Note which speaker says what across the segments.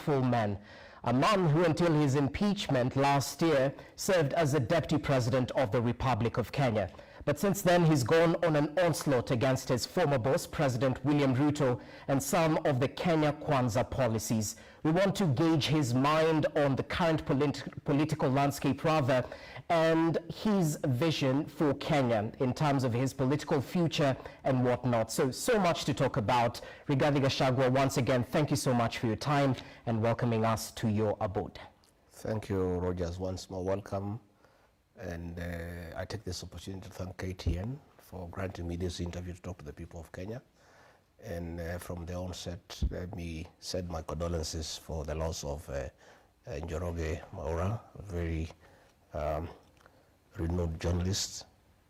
Speaker 1: faithful man, a man who until his impeachment last year served as the Deputy President of the Republic of Kenya. But since then, he's gone on an onslaught against his former boss, President William Ruto, and some of the Kenya Kwanza policies. We want to gauge his mind on the current political landscape, and his vision for Kenya in terms of his political future and whatnot. So much to talk about. Regarding Gachagua, once again, thank you so much for your time and welcoming us to your abode.
Speaker 2: Thank you, Rogers. Once more, welcome. And I take this opportunity to thank KTN for granting me this interview to talk to the people of Kenya. And from the onset, let me send my condolences for the loss of Njoroge Maura, a very renowned journalist.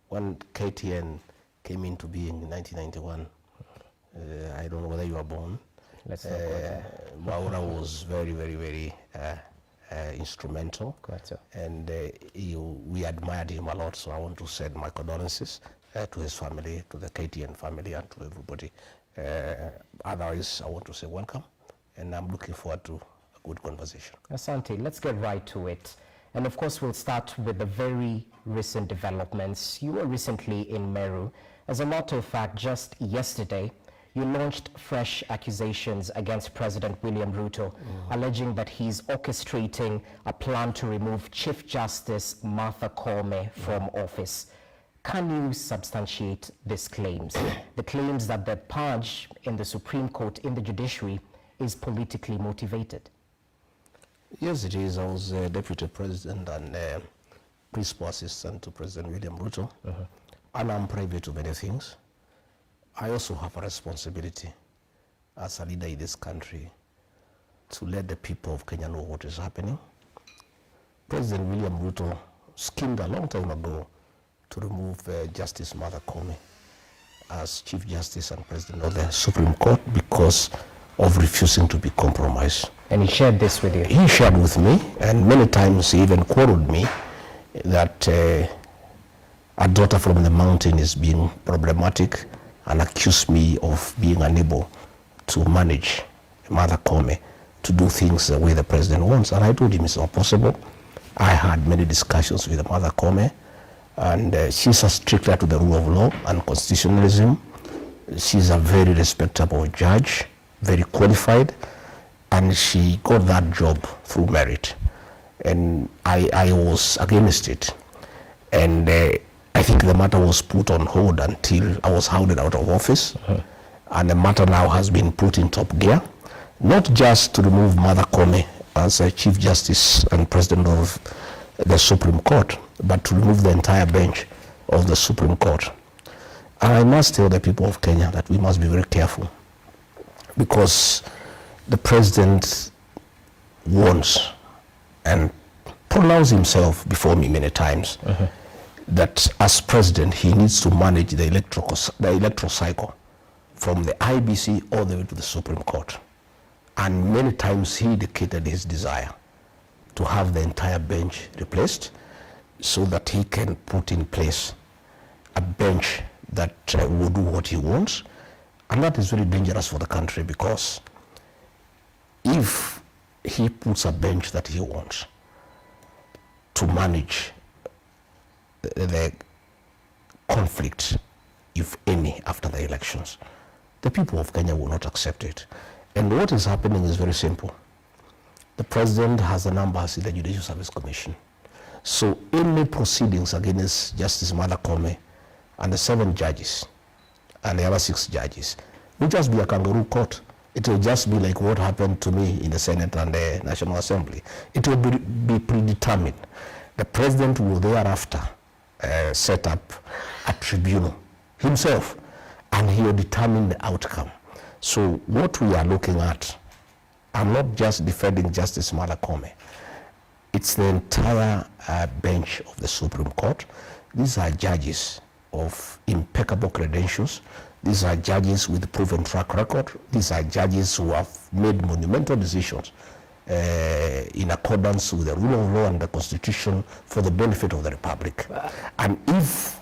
Speaker 2: When KTN came into being in 1991, I don't know whether you were born.
Speaker 1: Let's not go there.
Speaker 2: Maura was very instrumental.
Speaker 1: Quite so.
Speaker 2: And we admired him a lot, so I want to send my condolences to his family, to the KTN family, and to everybody. Otherwise, I want to say welcome, and I'm looking forward to a good conversation.
Speaker 1: Asante, let's get right to it. And of course, we'll start with the very recent developments. You were recently in Meru. As a matter of fact, just yesterday, you launched fresh accusations against President William Ruto, alleging that he's orchestrating a plan to remove Chief Justice Martha Koome from office. Can you substantiate these claims? The claims that the purge in the Supreme Court, in the judiciary, is politically motivated?
Speaker 2: Yes, it is. I was Deputy President and Principal Assistant to President William Ruto, and I'm privy to many things. I also have a responsibility as a leader in this country to let the people of Kenya know what is happening. President William Ruto schemed a long time ago to remove Justice Martha Koome as Chief Justice and President of the Supreme Court because of refusing to be compromised.
Speaker 1: And he shared this with you?
Speaker 2: He shared with me, and many times he even quoted me that a daughter from the mountain is being problematic, and accused me of being unable to manage Martha Koome to do things the way the president wants. And I told him it's not possible. I had many discussions with Martha Koome, and she's a stickler to the rule of law and constitutionalism. She's a very respectable judge, very qualified, and she got that job through merit. And I was against it. And I think the matter was put on hold until I was hounded out of office. And the matter now has been put in top gear, not just to remove Martha Koome as a Chief Justice and President of the Supreme Court, but to remove the entire bench of the Supreme Court. And I must tell the people of Kenya that we must be very careful, because the president wants and pronounced himself before me many times that as president he needs to manage the electoral cycle from the IBC all the way to the Supreme Court. And many times he indicated his desire to have the entire bench replaced so that he can put in place a bench that will do what he wants. And that is very dangerous for the country, because if he puts a bench that he wants to manage the conflict, if any, after the elections, the people of Kenya will not accept it. And what is happening is very simple. The president has the numbers in the Judicial Service Commission. So any proceedings against Justice Martha Koome and the 7 judges and the other 6 judges will just be a kangaroo court. It will just be like what happened to me in the Senate and the National Assembly. It will be predetermined. The president will thereafter set up a tribunal himself, and he will determine the outcome. So what we are looking at, I'm not just defending Justice Martha Koome. It's the entire bench of the Supreme Court. These are judges of impeccable credentials. These are judges with proven track record. These are judges who have made monumental decisions in accordance with the rule of law and the Constitution for the benefit of the Republic. And if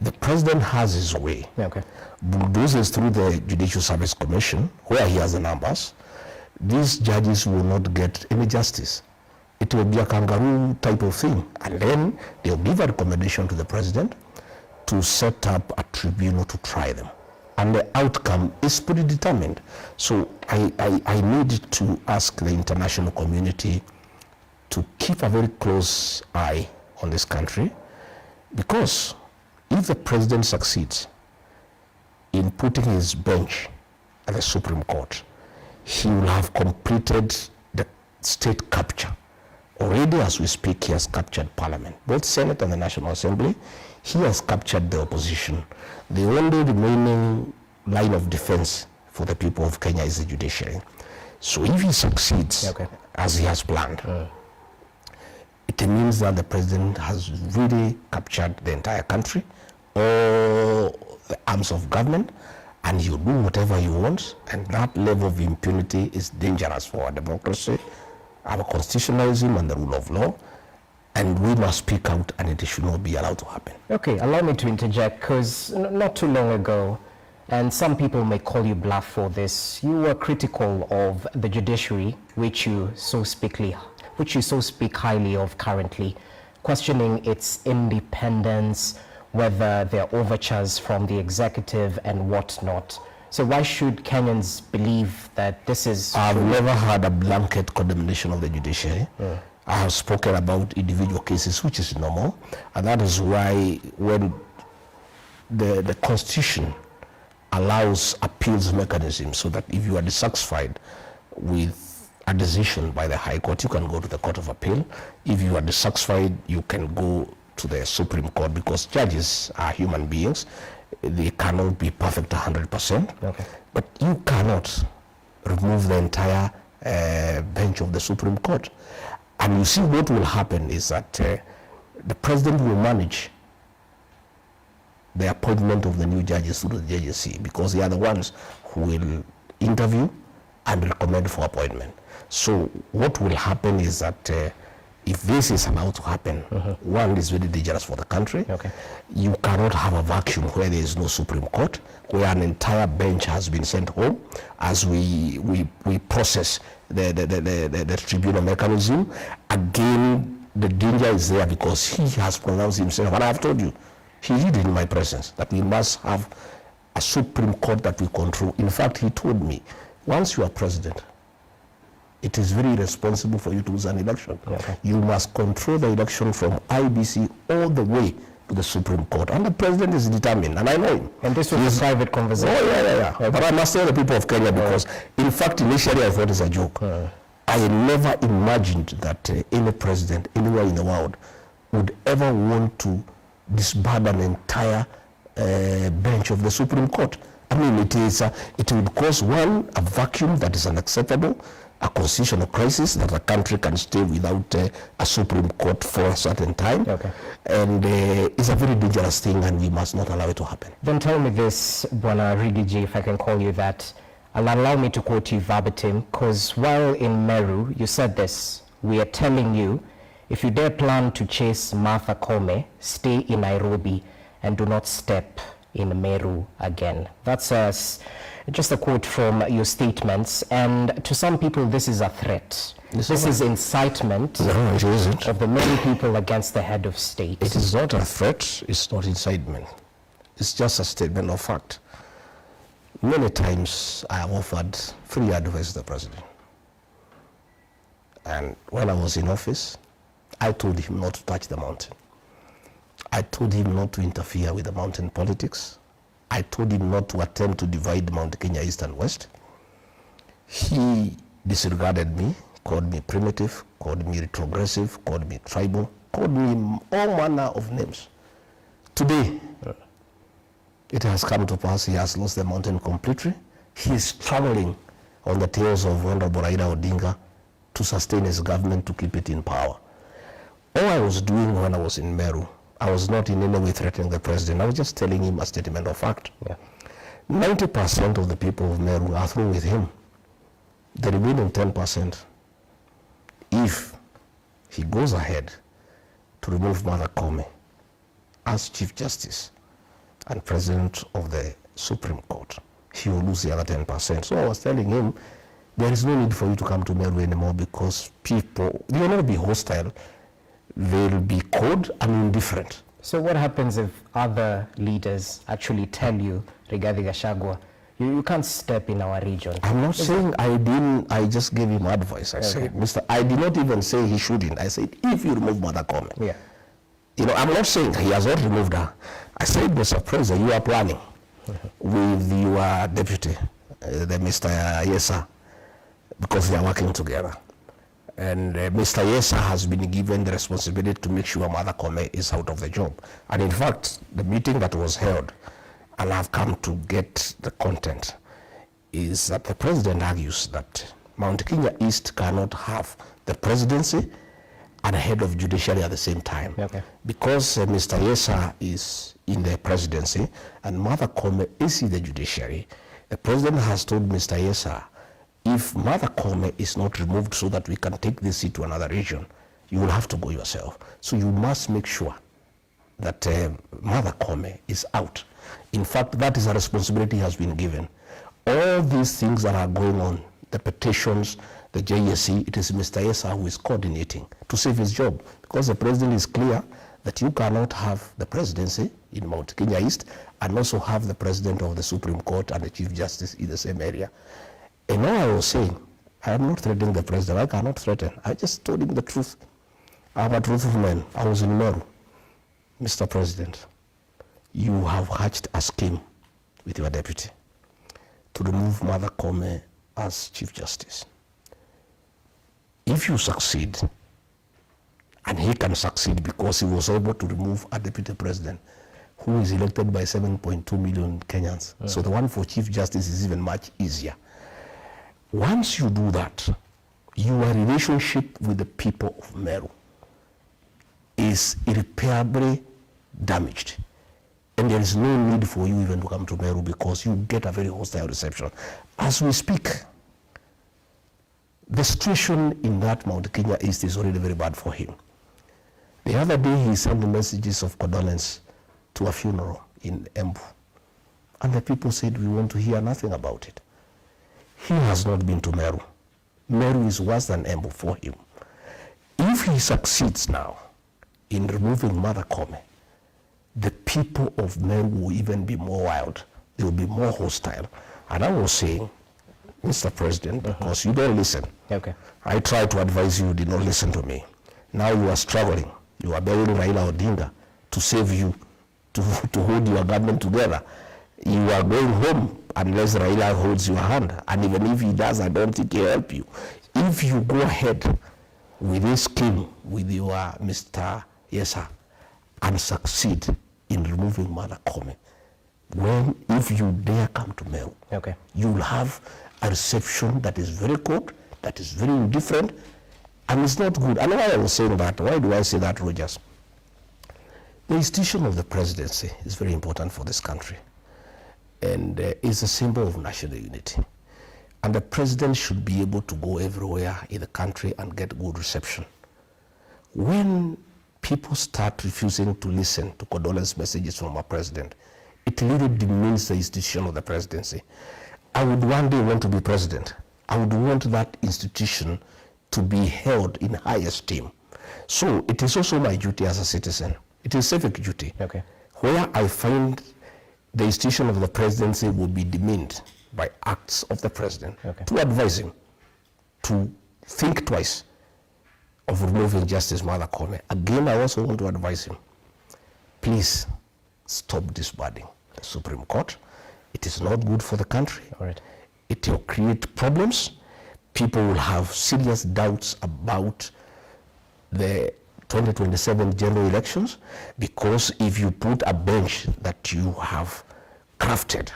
Speaker 2: the president has his way, bulldozes through the Judicial Service Commission, where he has the numbers, these judges will not get any justice. It will be a kangaroo type of thing. And then they'll give a recommendation to the president to set up a tribunal to try them. And the outcome is predetermined. So I need to ask the international community to keep a very close eye on this country, because if the president succeeds in putting his bench at the Supreme Court, he will have completed the state capture. Already as we speak, he has captured Parliament, both Senate and the National Assembly. He has captured the opposition. The only remaining line of defense for the people of Kenya is the judiciary. So if he succeeds, as he has planned, it means that the president has really captured the entire country, all the arms of government, and he'll do whatever he wants, and that level of impunity is dangerous for our democracy, our constitutionalism, and the rule of law, and we must speak out, and it should not be allowed to happen.
Speaker 1: Okay, allow me to interject, because not too long ago, and some people may call you bluff for this, you were critical of the judiciary, which you so speak highly of currently, questioning its independence, whether there are overtures from the executive and whatnot. So why should Kenyans believe that this is...
Speaker 2: I've never had a blanket condemnation of the judiciary. I have spoken about individual cases, which is normal, and that is why when the Constitution allows appeals mechanism, so that if you are dissatisfied with a decision by the High Court, you can go to the Court of Appeal. If you are dissatisfied, you can go to the Supreme Court, because judges are human beings. They cannot be perfect 100%, but you cannot remove the entire bench of the Supreme Court. And you see, what will happen is that the president will manage the appointment of the new judges through the JJC, because they are the ones who will interview and recommend for appointment. So what will happen is that if this is allowed to happen, one, is very dangerous for the country. You cannot have a vacuum where there is no Supreme Court, where an entire bench has been sent home as we process the tribunal mechanism. Again, the danger is there, because he has pronounced himself, and I have told you, he did in my presence, that we must have a Supreme Court that we control. In fact, he told me, once you are president, it is very irresponsible for you to lose an election. You must control the election from IBC all the way to the Supreme Court. And the president is determined, and I know him.
Speaker 1: And this was a private conversation.
Speaker 2: But I must tell the people of Kenya, because in fact, initially I thought it was a joke. I never imagined that any president anywhere in the world would ever want to disband an entire bench of the Supreme Court. I mean, it would cause, one, a vacuum that is unacceptable, a constitutional crisis, that a country can stay without a Supreme Court for a certain time. And it's a very dangerous thing, and we must not allow it to happen.
Speaker 1: Then tell me this, Bwana Rigiji, if I can call you that. Allow me to quote you verbatim, because while in Meru, you said this: "We are telling you, if you dare plan to chase Martha Koome, stay in Nairobi and do not step in Meru again." That's just a quote from your statements, and to some people this is a threat. This is incitement of the many people against the head of state.
Speaker 2: It is not a threat, it's not incitement. It's just a statement of fact. Many times I have offered free advice to the president. And when I was in office, I told him not to touch the mountain. I told him not to interfere with the mountain politics. I told him not to attempt to divide Mount Kenya East and West. He disregarded me, called me primitive, called me retrogressive, called me tribal, called me all manner of names. Today, it has come to pass, he has lost the mountain completely. He is traveling on the tails of Honorable Raila Odinga to sustain his government, to keep it in power. All I was doing when I was in Meru, I was not in any way threatening the president. I was just telling him a statement of fact. 90% of the people of Meru are through with him. The remaining 10%, if he goes ahead to remove Martha Koome as Chief Justice and President of the Supreme Court, he will lose the other 10%. So I was telling him, there is no need for you to come to Meru anymore because people, they will not be hostile, they'll be cold and indifferent.
Speaker 1: So what happens if other leaders actually tell you, regarding Gachagua, you can't step in our region?
Speaker 2: I'm not saying I didn't, I just gave him advice. I said, I did not even say he shouldn't. I said, if you remove Mother Kome.
Speaker 1: Yeah.
Speaker 2: You know, I'm not saying he has not removed her. I said, Mr. President, you are planning with your deputy, the Mr. Yesa, because they are working together. And Mr. Yesa has been given the responsibility to make sure Mother Kome is out of the job. And in fact, the meeting that was held, and I've come to get the content, is that the president argues that Mount Kenya East cannot have the presidency and head of judiciary at the same time.
Speaker 1: Okay. Because
Speaker 2: Mr. Yesa is in the presidency and Mother Kome is in the judiciary, the president has told Mr. Yesa, if Mother Kome is not removed so that we can take this seat to another region, you will have to go yourself. So you must make sure that Mother Kome is out. In fact, that is a responsibility has been given. All these things that are going on, the petitions, the JSC, it is Mr. Yesa who is coordinating to save his job, because the president is clear that you cannot have the presidency in Mount Kenya East and also have the president of the Supreme Court and the Chief Justice in the same area. And now I was saying, I am not threatening the president. I cannot threaten. I just told him the truth. I'm a truthful man. I was in Meru. Mr. President, you have hatched a scheme with your deputy to remove Mother Kome as Chief Justice. If you succeed, and he can succeed because he was able to remove a deputy president who is elected by 7.2 million Kenyans. So the one for Chief Justice is even much easier. Once you do that, your relationship with the people of Meru is irreparably damaged. And there is no need for you even to come to Meru because you get a very hostile reception. As we speak, the situation in that Mount Kenya East is already very bad for him. The other day he sent messages of condolence to a funeral in Embu. And the people said, we want to hear nothing about it. He has not been to Meru. Meru is worse than Embu for him. If he succeeds now in removing Mother Kome, the people of Meru will even be more wild. They will be more hostile. And I was saying, Mr. President, because you don't listen.
Speaker 1: Okay.
Speaker 2: I tried to advise you, you did not listen to me. Now you are struggling. You are begging Raila Odinga to save you, to hold your government together. You are going home unless Raila holds your hand. And even if he does, I don't think he'll help you. If you go ahead with this scheme with your Mr. Yesa and succeed in removing Mother Kome, if you dare come to Meru, you will have a reception that is very cold, that is very indifferent, and it's not good. And why I was saying that, why do I say that, Rogers? The institution of the presidency is very important for this country, and is a symbol of national unity. And the president should be able to go everywhere in the country and get good reception. When people start refusing to listen to condolence messages from our president, it really demeans the institution of the presidency. I would one day want to be president. I would want that institution to be held in high esteem. So it is also my duty as a citizen. It is civic duty. Where I find the institution of the presidency will be demeaned by acts of the president, to advise him to think twice of removing Justice Mother Kome. Again, I also want to advise him, please stop disbanding the Supreme Court. It is not good for the country. It will create problems. People will have serious doubts about the 2027 general elections, because if you put a bench that you have crafted,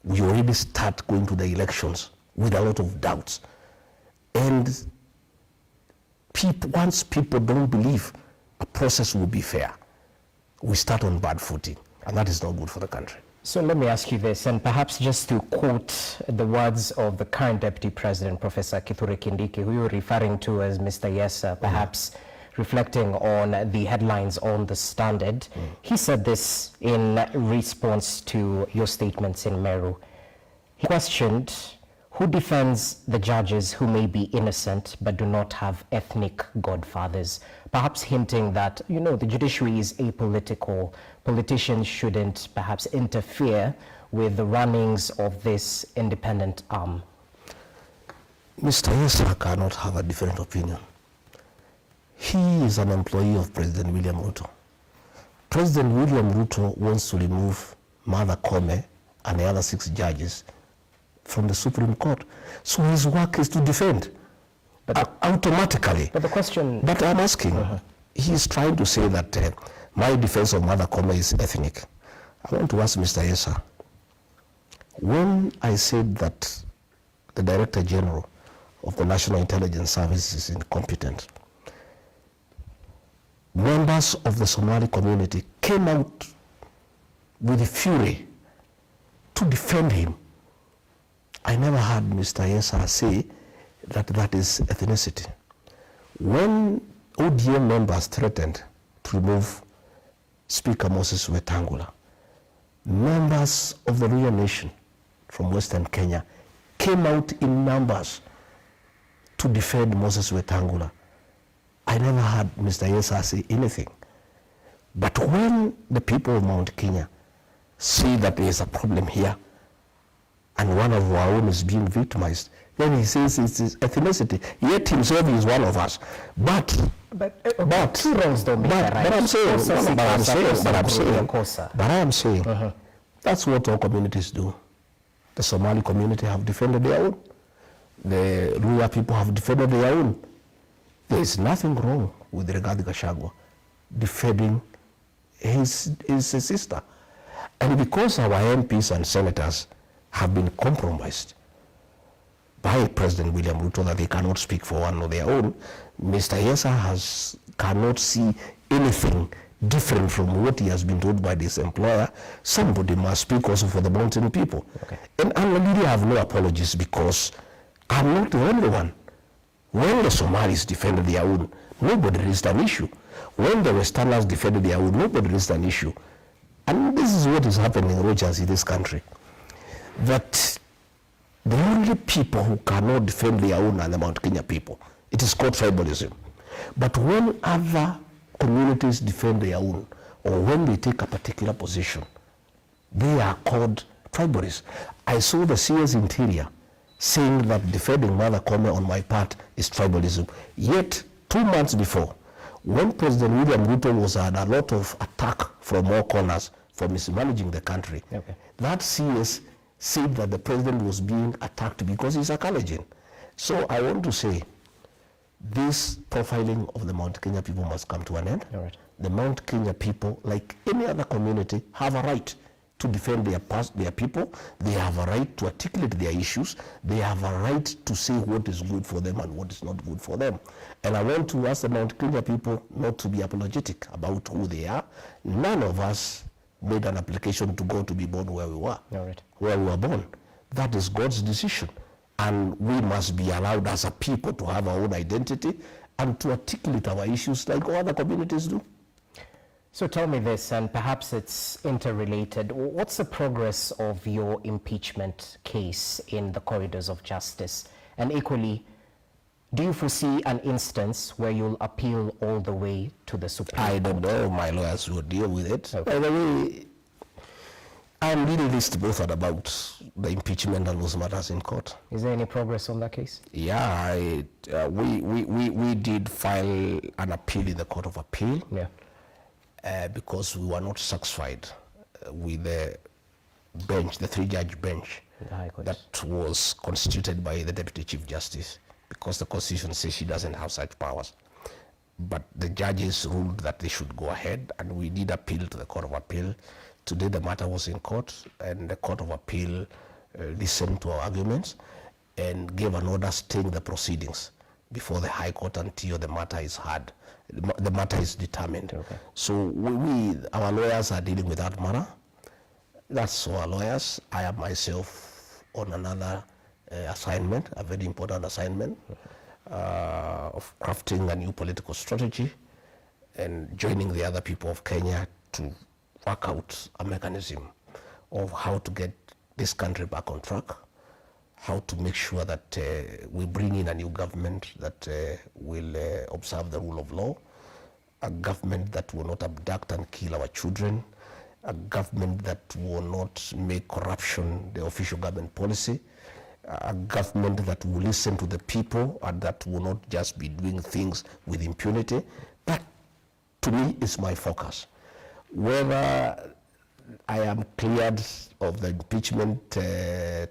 Speaker 2: we already start going to the elections with a lot of doubts. And once people don't believe a process will be fair, we start on bad footing, and that is not good for the country.
Speaker 1: So let me ask you this, and perhaps just to quote the words of the current Deputy President, Professor Kithure Kindiki, who you're referring to as Mr. Yesa, perhaps reflecting on the headlines on The Standard. He said this in response to your statements in Meru. He questioned who defends the judges who may be innocent but do not have ethnic godfathers, perhaps hinting that, you know, the judiciary is apolitical. Politicians shouldn't perhaps interfere with the runnings of this independent arm?
Speaker 2: Mr. Yesa cannot have a different opinion. He is an employee of President William Ruto. President William Ruto wants to remove Martha Koome and the other 6 judges from the Supreme Court. So his work is to defend, but automatically.
Speaker 1: But the question...
Speaker 2: But I'm asking, he's trying to say that my defense of Martha Koome is ethnic. I want to ask Mr. Yesa, when I said that the Director General of the National Intelligence Service is incompetent, members of the Somali community came out with fury to defend him. I never heard Mr. Yesa say that that is ethnicity. When ODM members threatened to remove Speaker Moses Wetangula, members of the Luhya Nation from Western Kenya came out in numbers to defend Moses Wetangula. I never heard Mr. Yesa say anything. But when the people of Mount Kenya see that there is a problem here, and one of our own is being victimized, then he says it's his ethnicity. Yet himself is one of us. But
Speaker 1: two wrongs don't make a right.
Speaker 2: But I am saying, that's what all communities do. The Somali community have defended their own. The Luhya people have defended their own. There is nothing wrong with regard to Gachagua defending his sister. And because our MPs and senators have been compromised by President William Ruto that they cannot speak for one or their own, Mr. Yesa cannot see anything different from what he has been told by this employer. Somebody must speak also for the mountain people. Okay. And I really have no apologies because I'm not the only one. When the Somalis defended their own, nobody raised an issue. When the Westerners defended their own, nobody raised an issue. And this is what is happening, Rogers, in this country. That the only people who cannot defend their own are the Mount Kenya people. It is called tribalism. But when other communities defend their own, or when they take a particular position, they are called tribalists. I saw the CS Interior saying that defending Martha Koome on my part is tribalism. Yet, 2 months before, when President William Ruto was under a lot of attack from all corners for mismanaging the country, that CS said that the president was being attacked because he's a Kalenjin. So I want to say, this profiling of the Mount Kenya people must come to an end. Right. The Mount Kenya people, like any other community, have a right to defend their people. They have a right to articulate their issues. They have a right to say what is good for them and what is not good for them. And I want to ask the Mount Kenya people not to be apologetic about who they are. None of us made an application to go to be born where we were, where we were born. That is God's decision. And we must be allowed as a people to have our own identity and to articulate our issues like all other communities do.
Speaker 1: So tell me this, and perhaps it's interrelated. What's the progress of your impeachment case in the corridors of justice? And equally, do you foresee an instance where you'll appeal all the way to the Supreme Court?
Speaker 2: I don't know. My lawyers will deal with it. By the way, I'm really list both about the impeachment and those matters in court.
Speaker 1: Is there any progress on that case?
Speaker 2: Yeah, we did file an appeal in the Court of Appeal. Because we were not satisfied with the bench, the 3-judge bench that was constituted by the Deputy Chief Justice, because the Constitution says she doesn't have such powers. But the judges ruled that they should go ahead, and we did appeal to the Court of Appeal. Today the matter was in court, and the Court of Appeal listened to our arguments and gave an order staying the proceedings before the High Court until the matter is heard. The matter is determined. So our lawyers are dealing with that matter. That's our lawyers. I am myself on another assignment, a very important assignment of crafting a new political strategy and joining the other people of Kenya to work out a mechanism of how to get this country back on track, how to make sure that we bring in a new government that will observe the rule of law, a government that will not abduct and kill our children, a government that will not make corruption the official government policy, a government that will listen to the people and that will not just be doing things with impunity. That, to me, is my focus. Whether I am cleared of the impeachment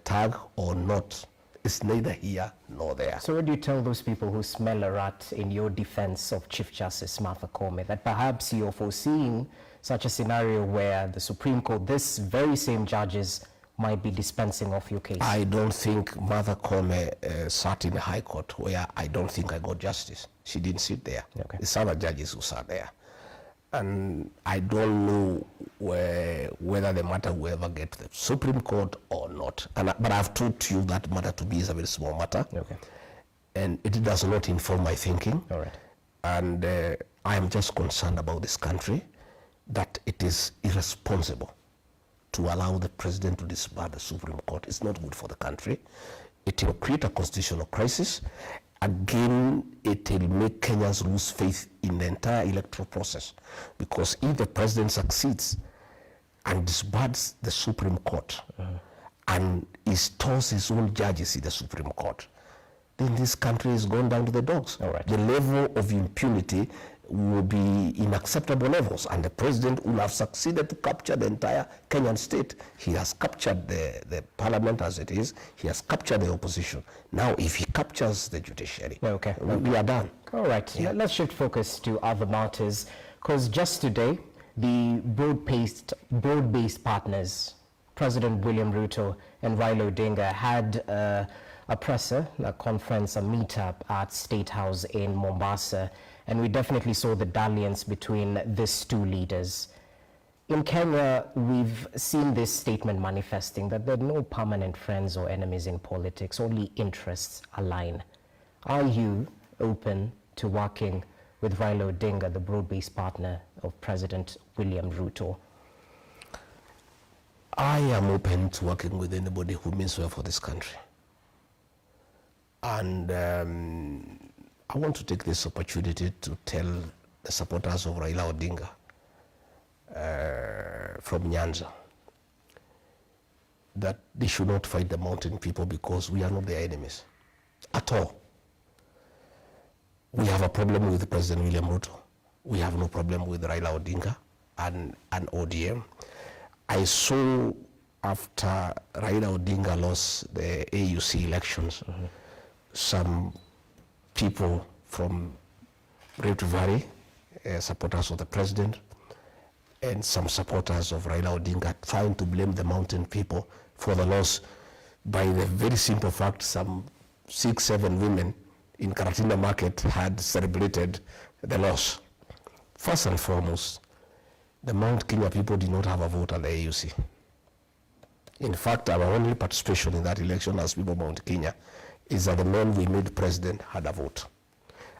Speaker 2: tag or not, it's neither here nor there.
Speaker 1: So what do you tell those people who smell a rat in your defense of Chief Justice Martha Koome, that perhaps you're foreseeing such a scenario where the Supreme Court, this very same judges, might be dispensing of your case?
Speaker 2: I don't think Martha Koome sat in the High Court where I don't think I got justice. She didn't sit there.
Speaker 1: Okay.
Speaker 2: It's other judges who sat there. And I don't know whether the matter will ever get to the Supreme Court or not. But I've told you that matter to me is a very small matter.
Speaker 1: Okay.
Speaker 2: And it does not inform my thinking.
Speaker 1: All right.
Speaker 2: And I am just concerned about this country, that it is irresponsible to allow the president to disband the Supreme Court. It's not good for the country. It will create a constitutional crisis. Again, it will make Kenyans lose faith in the entire electoral process, because if the president succeeds and disbands the Supreme Court and installs his own judges in the Supreme Court, then this country is going down to the dogs.
Speaker 1: All right.
Speaker 2: The level of impunity will be in acceptable levels, and the president will have succeeded to capture the entire Kenyan state. He has captured the parliament as it is. He has captured the opposition. Now, if he captures the judiciary,
Speaker 1: okay,
Speaker 2: we are done.
Speaker 1: All right, yeah. Let's shift focus to other matters, because just today, the broad-based partners, President William Ruto and Raila Odinga, had a presser, a conference, a meetup at State House in Mombasa. And we definitely saw the dalliance between these two leaders. In Kenya, we've seen this statement manifesting that there are no permanent friends or enemies in politics, only interests align. Are you open to working with Raila Odinga, the broad-based partner of President William Ruto?
Speaker 2: I am open to working with anybody who means well for this country. And I want to take this opportunity to tell the supporters of Raila Odinga from Nyanza that they should not fight the mountain people, because we are not their enemies at all. We have a problem with President William Ruto. We have no problem with Raila Odinga and ODM. I saw after Raila Odinga lost the AUC elections, some people from Rift Valley, supporters of the president, and some supporters of Raila Odinga trying to blame the mountain people for the loss by the very simple fact some 6-7 women in Karatina Market had celebrated the loss. First and foremost, the Mount Kenya people did not have a vote at the AUC. In fact, our only participation in that election as people of Mount Kenya is that the man we made president had a vote.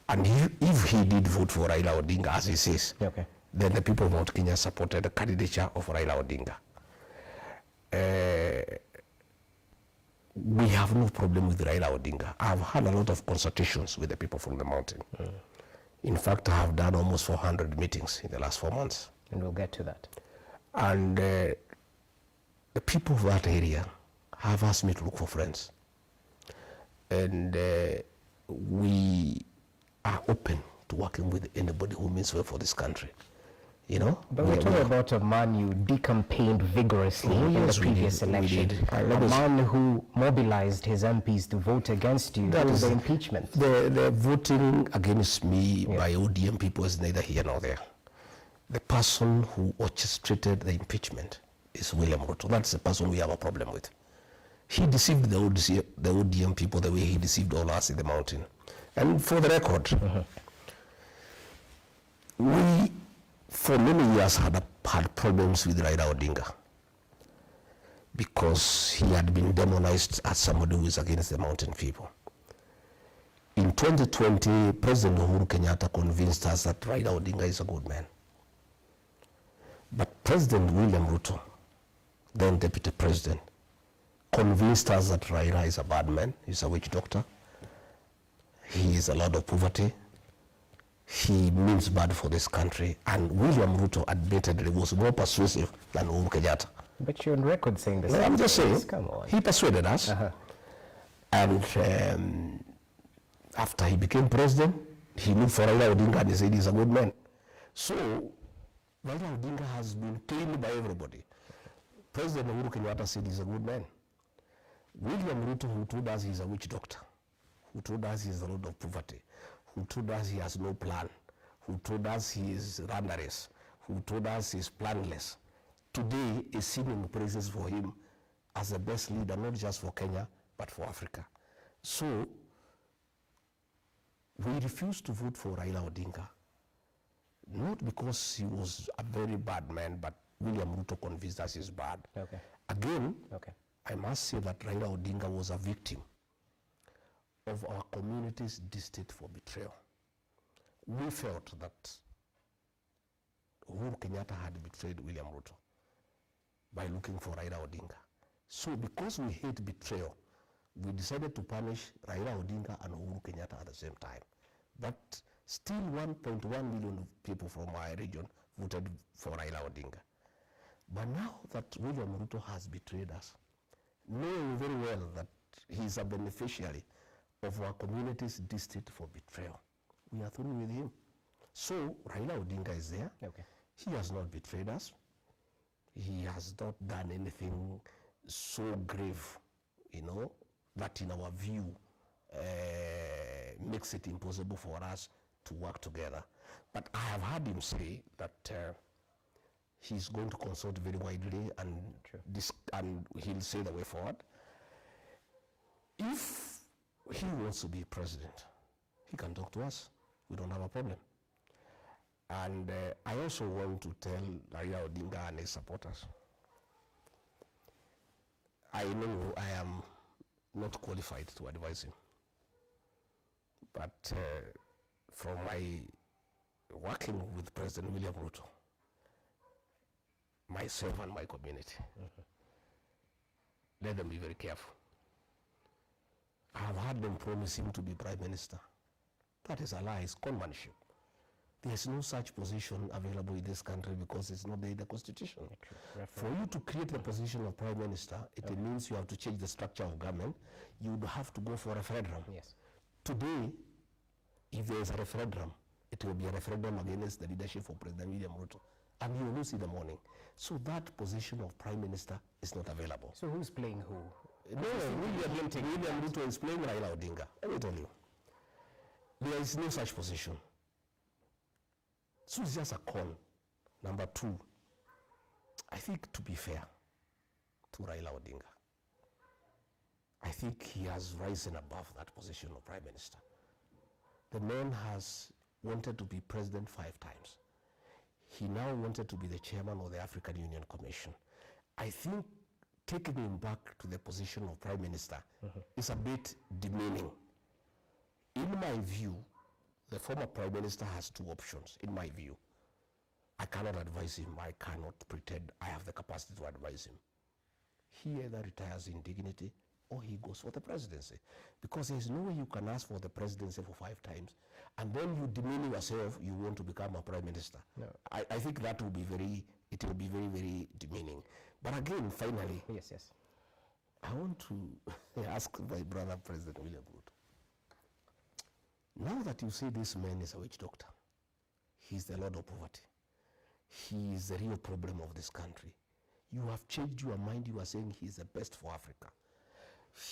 Speaker 2: And if he did vote for Raila Odinga, as he says,
Speaker 1: okay,
Speaker 2: then the people of Mount Kenya supported the candidature of Raila Odinga. We have no problem with Raila Odinga. I've had a lot of consultations with the people from the mountain. In fact, I have done almost 400 meetings in the last 4 months.
Speaker 1: And we'll get to that.
Speaker 2: And the people of that area have asked me to look for friends. And we are open to working with anybody who means well for this country. You know?
Speaker 1: But we're talking about a man you decampaigned vigorously in the previous election. A man who mobilized his MPs to vote against you to the impeachment.
Speaker 2: The voting against me by ODM people is neither here nor there. The person who orchestrated the impeachment is William Ruto. That's the person we have a problem with. He deceived the ODM people the way he deceived all us in the mountain. And for the record, we, for many years, had problems with Raila Odinga because he had been demonized as somebody who is against the mountain people. In 2020, President Uhuru Kenyatta convinced us that Raila Odinga is a good man. But President William Ruto, then Deputy President, convinced us that Raila is a bad man, he's a witch doctor, he is a lot of poverty, he means bad for this country, and William Ruto admittedly was more persuasive than Uhuru Kenyatta.
Speaker 1: But you're on record saying this.
Speaker 2: No, I'm just saying,
Speaker 1: come on.
Speaker 2: He persuaded us, and after he became president, he looked for Raila Odinga and he said he's a good man. So, Raila Odinga has been claimed by everybody. President Uhuru Kenyatta said he's a good man. William Ruto, who told us he's a witch doctor, who told us he's a lot of poverty, who told us he has no plan, who told us he is randarous, who told us he's planless, today is singing praises for him as the best leader, not just for Kenya, but for Africa. So, we refused to vote for Raila Odinga, not because he was a very bad man, but William Ruto convinced us he's bad.
Speaker 1: Okay.
Speaker 2: Again, I must say that Raila Odinga was a victim of our community's distaste for betrayal. We felt that Uhuru Kenyatta had betrayed William Ruto by looking for Raila Odinga. So because we hate betrayal, we decided to punish Raila Odinga and Uhuru Kenyatta at the same time. But still 1.1 million people from our region voted for Raila Odinga. But now that William Ruto has betrayed us, knowing very well that he is a beneficiary of our community's distaste for betrayal, we are through with him. So Raila Odinga is there. He has not betrayed us. He has not done anything so grave, that in our view makes it impossible for us to work together. But I have heard him say that he's going to consult very widely and he'll say the way forward. If he wants to be president, he can talk to us. We don't have a problem. And I also want to tell Raila Odinga and his supporters, I know I am not qualified to advise him, but from my working with President William Ruto, myself and my community, let them be very careful. I have heard them promise him to be Prime Minister. That is a lie, it's conmanship. There is no such position available in this country because it's not there in the Constitution. For you to create the position of Prime Minister, it means you have to change the structure of government. You would have to go for a referendum.
Speaker 1: Yes.
Speaker 2: Today, if there is a referendum, it will be a referendum against the leadership of President William Ruto. And you will lose in the morning. So that position of Prime Minister is not available.
Speaker 1: So who's playing who?
Speaker 2: No, William Ruto is playing Raila Odinga. Let me tell you. There is no such position. So it's just a con. Number two, I think to be fair to Raila Odinga, I think he has risen above that position of Prime Minister. The man has wanted to be president 5 times. He now wanted to be the chairman of the African Union Commission. I think taking him back to the position of Prime Minister is a bit demeaning. In my view, the former Prime Minister has 2 options, in my view. I cannot advise him. I cannot pretend I have the capacity to advise him. He either retires in dignity or he goes for the presidency. Because there is no way you can ask for the presidency for 5 times and then you demean yourself, you want to become a Prime Minister. No. I think that will be very, very demeaning. But again, finally,
Speaker 1: yes.
Speaker 2: I want to ask my brother, President William Ruto. Now that you say this man is a witch doctor, he's the Lord of poverty, he is the real problem of this country, you have changed your mind, you are saying he is the best for Africa,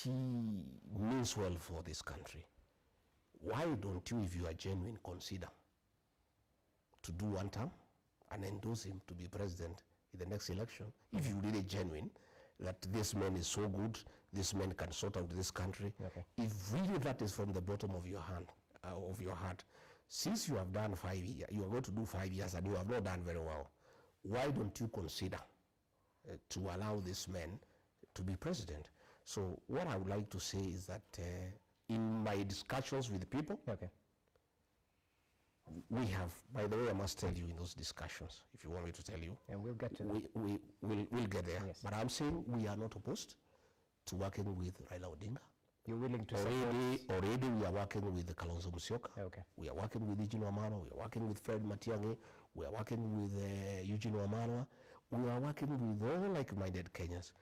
Speaker 2: he means well for this country. Why don't you, if you are genuine, consider to do 1 term and endorse him to be president in the next election? If you really genuine that this man is so good, this man can sort out this country, if really that is from the bottom of your hand, of your heart, since you have done 5 years, you are going to do 5 years and you have not done very well, why don't you consider to allow this man to be president? So what I would like to say is that in my discussions with people, we have, by the way, I must tell you in those discussions, if you want me to tell you.
Speaker 1: And we'll get to
Speaker 2: we'll get there.
Speaker 1: Yes.
Speaker 2: But I'm saying we are not opposed to working with Raila Odinga.
Speaker 1: You're willing to support?
Speaker 2: Already we are working with Kalonzo Musyoka.
Speaker 1: Okay.
Speaker 2: We are working with Eugene Wamalwa. We are working with Fred Matiang'i. We are working with Eugene Wamalwa. We are working with all like-minded Kenyans.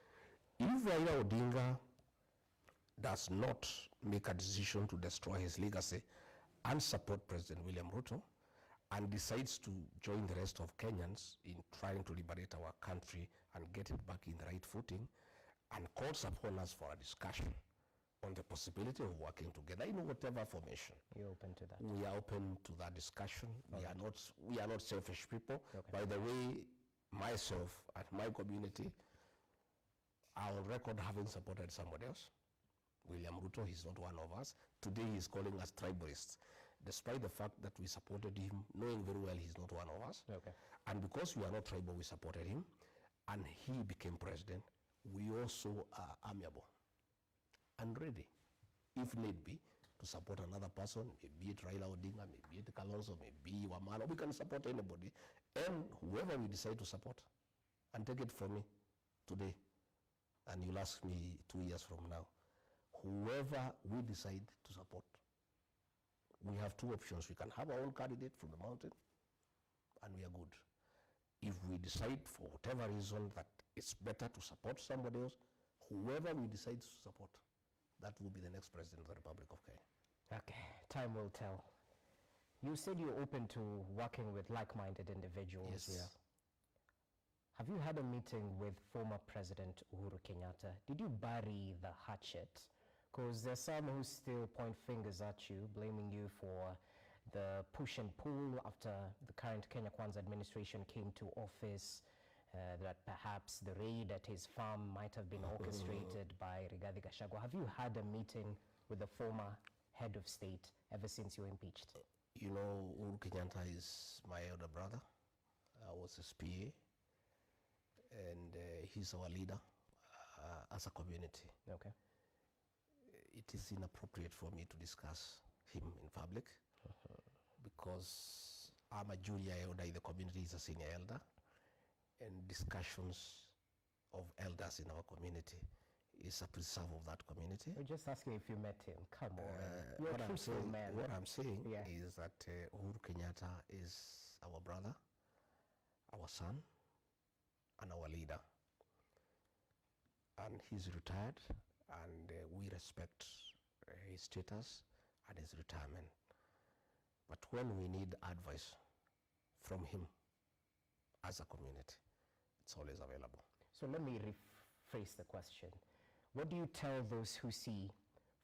Speaker 2: If Raila Odinga does not make a decision to destroy his legacy and support President William Ruto, and decides to join the rest of Kenyans in trying to liberate our country and get it back in the right footing, and calls upon us for a discussion on the possibility of working together in whatever formation.
Speaker 1: You're open to that?
Speaker 2: We are open to that discussion. We are not selfish people.
Speaker 1: Okay.
Speaker 2: By the way, myself and my community are on record having supported somebody else. William Ruto, he's not one of us. Today he's calling us tribalists, despite the fact that we supported him, knowing very well he's not one of us.
Speaker 1: Okay.
Speaker 2: And because we are not tribal, we supported him, and he became president. We also are amiable and ready, if need be, to support another person, maybe it Raila Odinga, maybe it Kalonzo, maybe Wamalwa. We can support anybody, and whoever we decide to support. And take it from me today, and you'll ask me 2 years from now. Whoever we decide to support, we have two options. We can have our own candidate from the mountain, and we are good. If we decide for whatever reason that it's better to support somebody else, whoever we decide to support, that will be the next president of the Republic of Kenya.
Speaker 1: Okay, time will tell. You said you're open to working with like-minded individuals.
Speaker 2: Yes.
Speaker 1: Yeah. Have you had a meeting with former President Uhuru Kenyatta? Did you bury the hatchet? Because there's some who still point fingers at you, blaming you for the push and pull after the current Kenya Kwanza administration came to office, that perhaps the raid at his farm might have been orchestrated by Rigathi Gachagua. Have you had a meeting with the former head of state ever since you were impeached?
Speaker 2: You know, Uhuru Kenyatta is my elder brother. I was his PA, and he's our leader as a community.
Speaker 1: Okay.
Speaker 2: It is inappropriate for me to discuss him in public because I'm a junior elder in the community, he's a senior elder, and discussions of elders in our community is a preserve of that community.
Speaker 1: We're just asking if you met him. Come on. You're
Speaker 2: What
Speaker 1: a
Speaker 2: I'm
Speaker 1: truthful
Speaker 2: saying,
Speaker 1: man.
Speaker 2: what I'm saying
Speaker 1: Yeah.
Speaker 2: is that Uhuru Kenyatta is our brother, our son, and our leader. And he's retired, and we respect his status and his retirement. But when we need advice from him as a community, it's always available.
Speaker 1: So let me rephrase the question. What do you tell those who see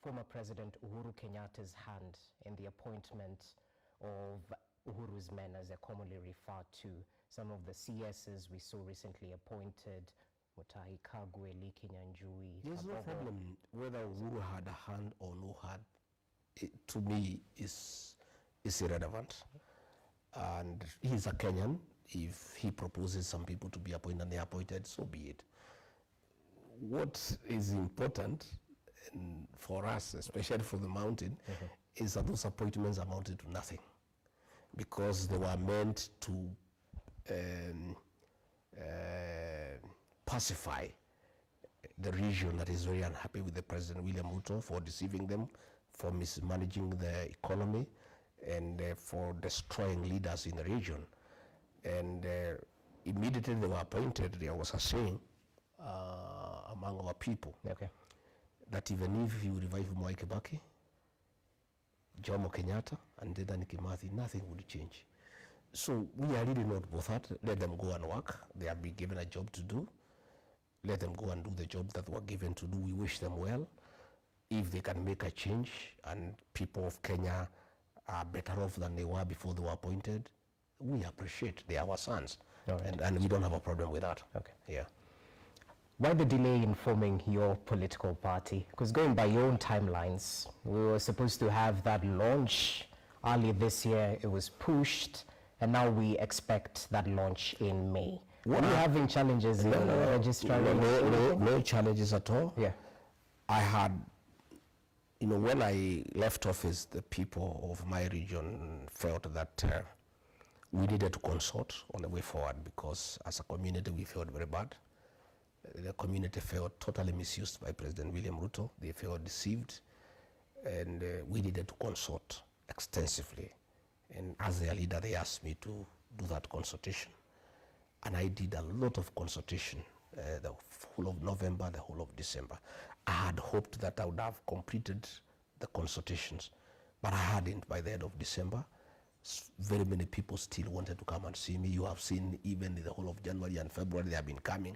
Speaker 1: former President Uhuru Kenyatta's hand in the appointment of Uhuru's men, as they're commonly referred to? Some of the CSs we saw recently appointed, Mutahi Kagwe, Liki Nyanjui.
Speaker 2: There's no problem whether Uhuru had a hand or no hand. It, to me, is irrelevant. And he's a Kenyan. If he proposes some people to be appointed and they are appointed, so be it. What is important for us, especially for the mountain, is that those appointments amounted to nothing, because they were meant to pacify the region that is very unhappy with the President William Ruto for deceiving them, for mismanaging the economy, and for destroying leaders in the region. And immediately they were appointed, there was a saying among our people,
Speaker 1: Okay.
Speaker 2: that even if you revive Mwai Kibaki, Jomo Kenyatta, and Dedan Kimathi, nothing would change. So we are really not bothered. Let them go and work. They have been given a job to do. Let them go and do the job that they were given to do. We wish them well. If they can make a change and people of Kenya are better off than they were before they were appointed, we appreciate. They are our sons.
Speaker 1: All right.
Speaker 2: And we don't have a problem with that.
Speaker 1: Okay.
Speaker 2: Yeah.
Speaker 1: Why the delay in forming your political party? Because going by your own timelines, we were supposed to have that launch early this year. It was pushed, and now we expect that launch in May. What are you having challenges in registering?
Speaker 2: No challenges at all.
Speaker 1: Yeah.
Speaker 2: I had, when I left office, the people of my region felt that we needed to consult on the way forward, because as a community we felt very bad. The community felt totally misused by President William Ruto. They felt deceived, and we needed to consult extensively. And as their leader, they asked me to do that consultation. And I did a lot of consultation, the whole of November, the whole of December. I had hoped that I would have completed the consultations, but I hadn't by the end of December. Very many people still wanted to come and see me. You have seen even in the whole of January and February, they have been coming.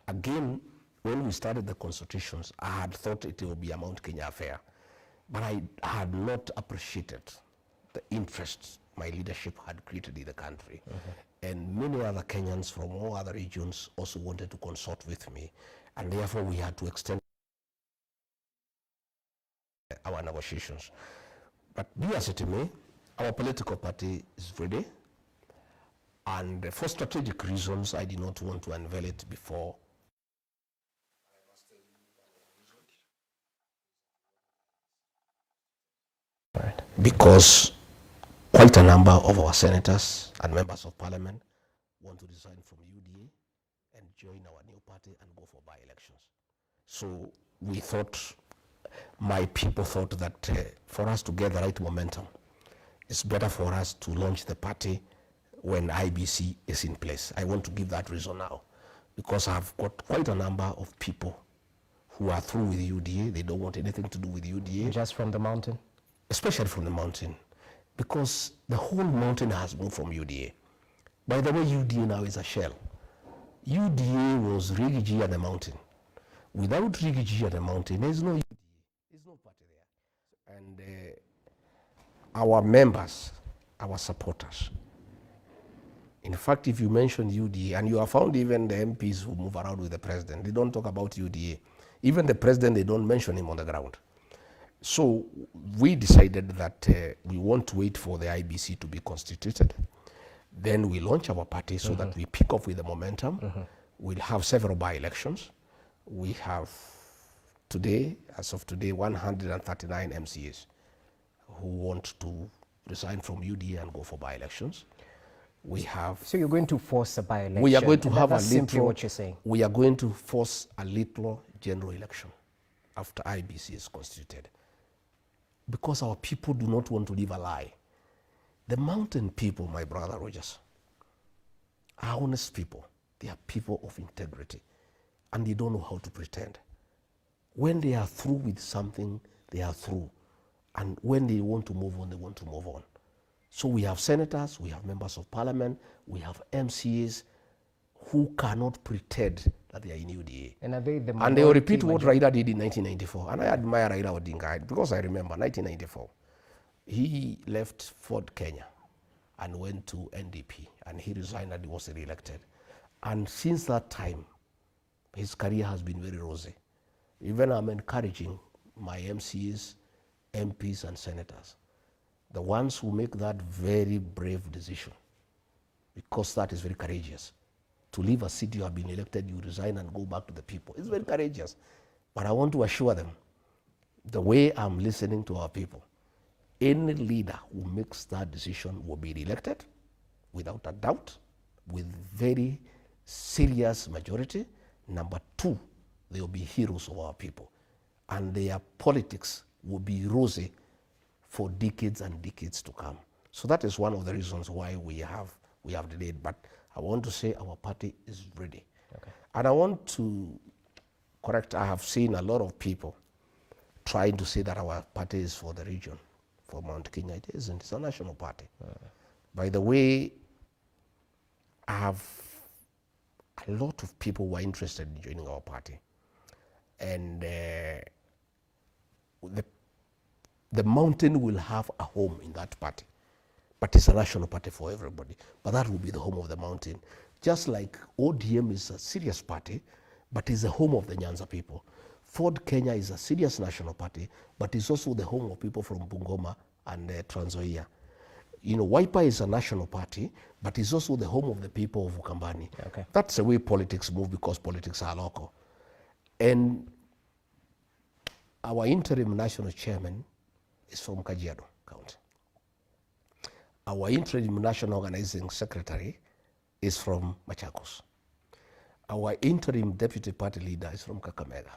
Speaker 2: Again, when we started the consultations, I had thought it would be a Mount Kenya affair, but I had not appreciated the interest my leadership had created in the country. And many other Kenyans from all other regions also wanted to consult with me, and therefore we had to extend our negotiations. But be as it may, our political party is ready, and for strategic reasons, I did not want to unveil it before.
Speaker 1: Right.
Speaker 2: Because quite a number of our senators and members of parliament want to resign from UDA and join our new party and go for by-elections. So we thought, my people thought that for us to get the right momentum, it's better for us to launch the party when IBC is in place. I want to give that reason now, because I've got quite a number of people who are through with UDA. They don't want anything to do with UDA.
Speaker 1: Just from the mountain?
Speaker 2: Especially from the mountain, because the whole mountain has moved from UDA. By the way, UDA now is a shell. UDA was Rigiji at the mountain. Without Rigiji at the mountain, there's no UDA. There's no party there. And our members, our supporters, in fact, if you mention UDA, and you have found even the MPs who move around with the president, they don't talk about UDA. Even the president, they don't mention him on the ground. So we decided that we want to wait for the IBC to be constituted. Then we launch our party so that we pick up with the momentum. We'll have several by-elections. We have today, as of today, 139 MCAs who want to resign from UDA and go for by-elections. We have.
Speaker 1: So you're going to force a by-election?
Speaker 2: We are going to have a little.
Speaker 1: Simply what you're saying.
Speaker 2: We are going to force a little general election after IBC is constituted, because our people do not want to live a lie. The mountain people, my brother Rogers, are honest people. They are people of integrity, and they don't know how to pretend. When they are through with something, they are through. And when they want to move on, they want to move on. So we have senators, we have members of parliament, we have MCAs who cannot pretend that they are in UDA.
Speaker 1: And are they the
Speaker 2: and they will repeat what Raila did in 1994. And I admire Raila Odinga because I remember 1994. He left Ford Kenya and went to NDP, and he resigned and he was re-elected. And since that time, his career has been very rosy. Even I'm encouraging my MCAs, MPs and senators, the ones who make that very brave decision, because that is very courageous. To leave a seat you have been elected, you resign and go back to the people. It's very courageous. But I want to assure them, the way I'm listening to our people, any leader who makes that decision will be re-elected without a doubt, with very serious majority. Number two, they will be heroes of our people. And their politics will be rosy for decades and decades to come. So that is one of the reasons why we have delayed. But I want to say our party is ready. Okay. And I want to correct, I have seen a lot of people trying to say that our party is for the region, for Mount Kenya. It isn't, it's a national party. By the way, I have a lot of people who are interested in joining our party. And the mountain will have a home in that party. But it's a national party for everybody. But that will be the home of the mountain. Just like ODM is a serious party, but is the home of the Nyanza people. Ford Kenya is a serious national party, but is also the home of people from Bungoma and Trans Nzoia. You know, Wiper is a national party, but is also the home of the people of Ukambani. Okay. That's the way politics move, because politics are local. And our interim national chairman is from Kajiado County. Our interim national organizing secretary is from Machakos. Our interim deputy party leader is from Kakamega.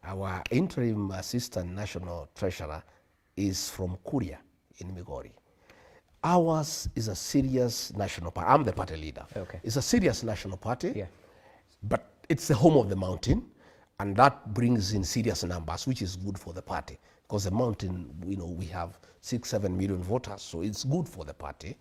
Speaker 2: Our interim assistant national treasurer is from Kuria in Migori. Ours is a serious national party. I'm the party leader.
Speaker 1: Okay.
Speaker 2: It's a serious national party,
Speaker 1: Yeah.
Speaker 2: but it's the home of the mountain, and that brings in serious numbers, which is good for the party. Because the mountain, we have 6-7 million voters, so it's good for the party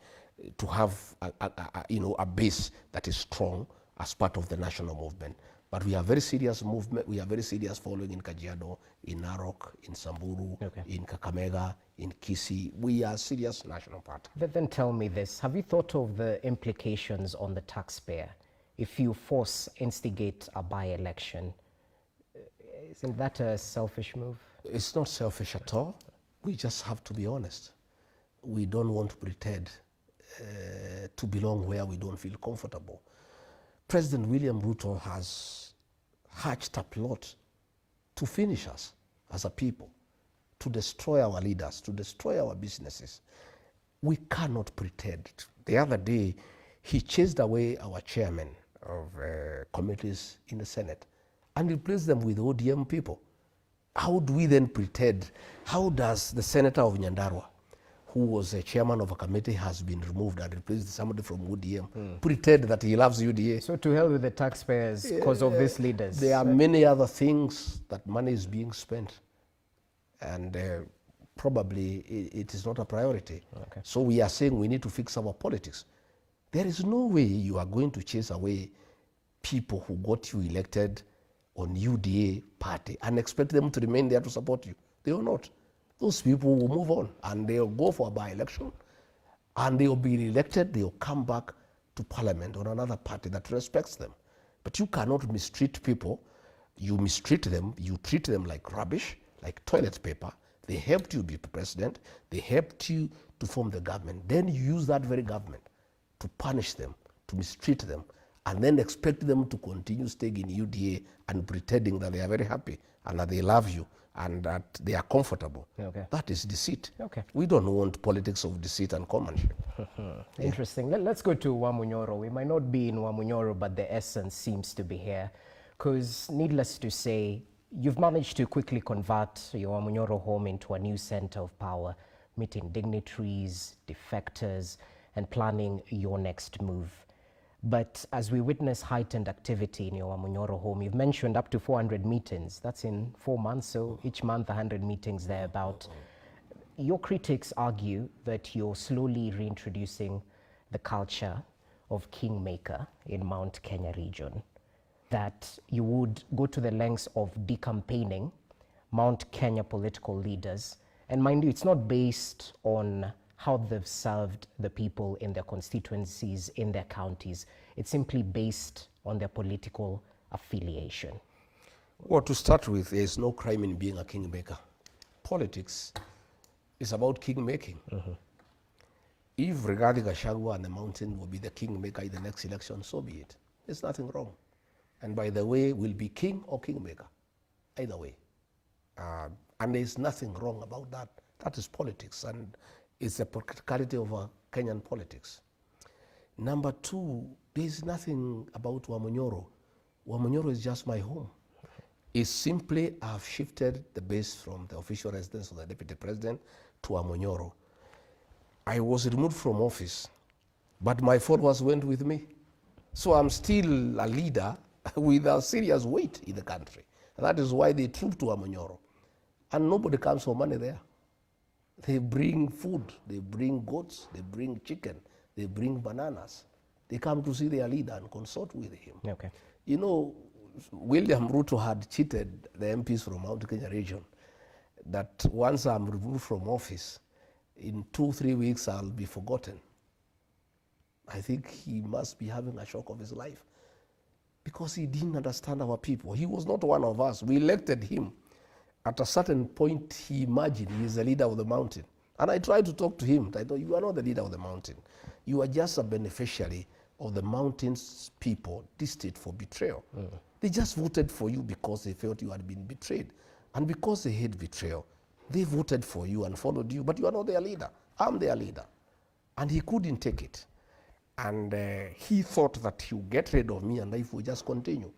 Speaker 2: to have a base that is strong as part of the national movement. But we are very serious movement. We are very serious following in Kajiado, in Narok, in Samburu,
Speaker 1: Okay.
Speaker 2: in Kakamega, in Kisii. We are a serious national party.
Speaker 1: Then tell me this. Have you thought of the implications on the taxpayer if you instigate a by-election? Isn't that a selfish move?
Speaker 2: It's not selfish at all. We just have to be honest. We don't want to pretend to belong where we don't feel comfortable. President William Ruto has hatched a plot to finish us as a people, to destroy our leaders, to destroy our businesses. We cannot pretend. The other day, he chased away our chairman of committees in the Senate and replaced them with ODM people. How do we then pretend? How does the senator of Nyandarua, who was a chairman of a committee, has been removed and replaced somebody from UDM, pretend that he loves UDA?
Speaker 1: So to hell with the taxpayers because of these leaders.
Speaker 2: There are many other things that money is being spent, and probably it is not a priority.
Speaker 1: Okay.
Speaker 2: So we are saying we need to fix our politics. There is no way you are going to chase away people who got you elected on UDA party and expect them to remain there to support you. They will not. Those people will move on and they'll go for a by-election and they'll be elected. They'll come back to parliament on another party that respects them. But you cannot mistreat people. You mistreat them. You treat them like rubbish, like toilet paper. They helped you be president. They helped you to form the government. Then you use that very government to punish them, to mistreat them, and then expect them to continue staying in UDA and pretending that they are very happy and that they love you and that they are comfortable.
Speaker 1: Okay.
Speaker 2: That is deceit.
Speaker 1: Okay.
Speaker 2: We don't want politics of deceit and comradeship.
Speaker 1: Interesting. Let's go to Wamunyoro. We might not be in Wamunyoro, but the essence seems to be here. Because needless to say, you've managed to quickly convert your Wamunyoro home into a new center of power, meeting dignitaries, defectors, and planning your next move. But as we witness heightened activity in your Wamunyoro home, you've mentioned up to 400 meetings. That's in 4 months, so each month 100 meetings thereabout. Your critics argue that you're slowly reintroducing the culture of kingmaker in Mount Kenya region, that you would go to the lengths of decampaigning Mount Kenya political leaders. And mind you, it's not based on how they've served the people in their constituencies, in their counties. It's simply based on their political affiliation.
Speaker 2: Well, to start with, there is no crime in being a kingmaker. Politics is about kingmaking. If Rigathi Gachagua and the mountain will be the kingmaker in the next election, so be it. There's nothing wrong. And by the way, we'll be king or kingmaker, either way. And there's nothing wrong about that. That is politics, and it's the practicality of Kenyan politics. Number two, there's nothing about Wamunyoro. Wamunyoro is just my home. It's simply I've shifted the base from the official residence of the deputy president to Wamunyoro. I was removed from office, but my followers went with me. So I'm still a leader with a serious weight in the country. And that is why they troop to Wamunyoro. And nobody comes for money there. They bring food, they bring goats, they bring chicken, they bring bananas. They come to see their leader and consult with him.
Speaker 1: Okay.
Speaker 2: You know, William Ruto had cheated the MPs from Mount Kenya region that once I'm removed from office, in 2-3 weeks I'll be forgotten. I think he must be having a shock of his life because he didn't understand our people. He was not one of us. We elected him. At a certain point, he imagined he is the leader of the mountain. And I tried to talk to him. I thought, you are not the leader of the mountain. You are just a beneficiary of the mountain's people destined for betrayal. They just voted for you because they felt you had been betrayed. And because they hate betrayal, they voted for you and followed you. But you are not their leader. I'm their leader. And he couldn't take it. And he thought that he would get rid of me and life would just continue.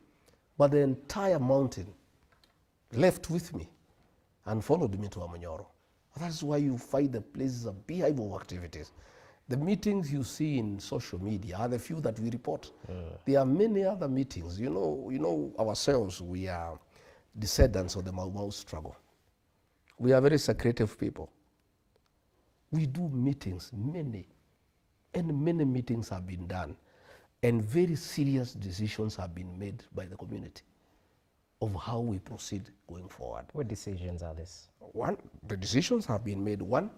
Speaker 2: But the entire mountain left with me and followed me to Amanyoro. That's why you find the places of beehive of activities. The meetings you see in social media are the few that we report. There are many other meetings. You know ourselves, we are descendants of the Mau Mau struggle. We are very secretive people. We do meetings, many meetings have been done, and very serious decisions have been made by the community of how we proceed going forward.
Speaker 1: What decisions are these?
Speaker 2: One, the decisions have been made. One,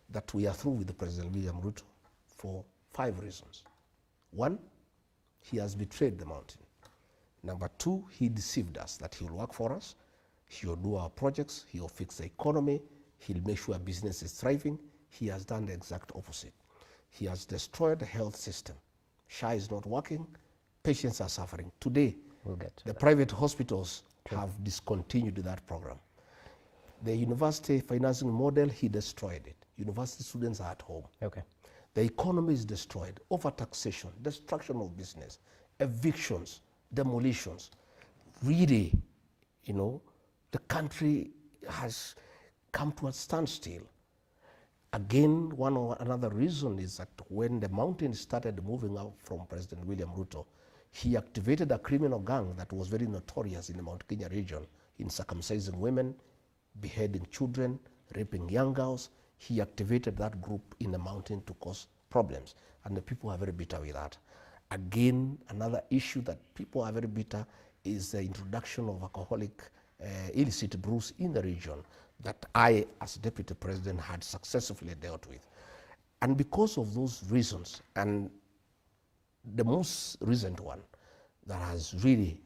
Speaker 2: that we are through with the President William Ruto for 5 reasons. One, he has betrayed the mountain. Number 2, he deceived us that he will work for us, he will do our projects, he will fix the economy, he'll make sure business is thriving. He has done the exact opposite. He has destroyed the health system. SHA is not working, patients are suffering. Today, the private hospitals have discontinued that program. The university financing model, he destroyed it. University students are at home.
Speaker 1: Okay.
Speaker 2: The economy is destroyed, overtaxation, destruction of business, evictions, demolitions. Really, the country has come to a standstill. Again, one or another reason is that when the mountain started moving out from President William Ruto, he activated a criminal gang that was very notorious in the Mount Kenya region in circumcising women, beheading children, raping young girls. He activated that group in the mountain to cause problems, and the people are very bitter with that. Again, another issue that people are very bitter is the introduction of alcoholic illicit brews in the region that I, as Deputy President, had successfully dealt with. And because of those reasons, and the most recent one that has really,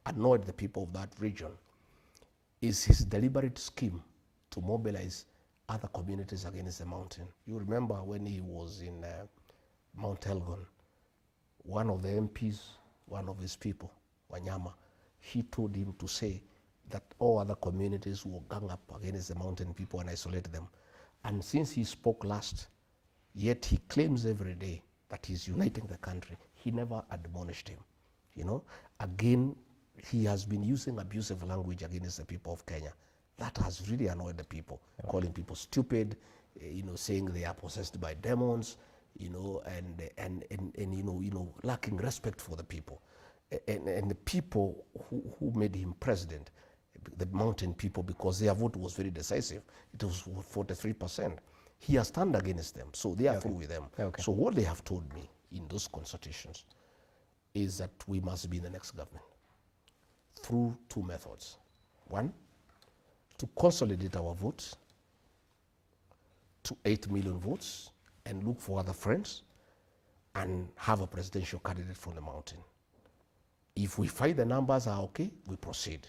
Speaker 2: annoyed the people of that region is his deliberate scheme to mobilize other communities against the mountain. You remember when he was in Mount Elgon, one of the MPs, one of his people, Wanyama, he told him to say that all other communities will gang up against the mountain people and isolate them. And since he spoke last, yet he claims every day that he's uniting the country. He never admonished him. Again, he has been using abusive language against the people of Kenya. That has really annoyed the people, calling people stupid, saying they are possessed by demons, and lacking respect for the people. And the people who made him president, the mountain people, because their vote was very decisive, it was 43%. He has turned against them, so they are through with them. So what they have told me in those consultations is that we must be in the next government through 2 methods. One, to consolidate our votes to 8 million votes and look for other friends and have a presidential candidate from the mountain. If we find the numbers are okay, we proceed.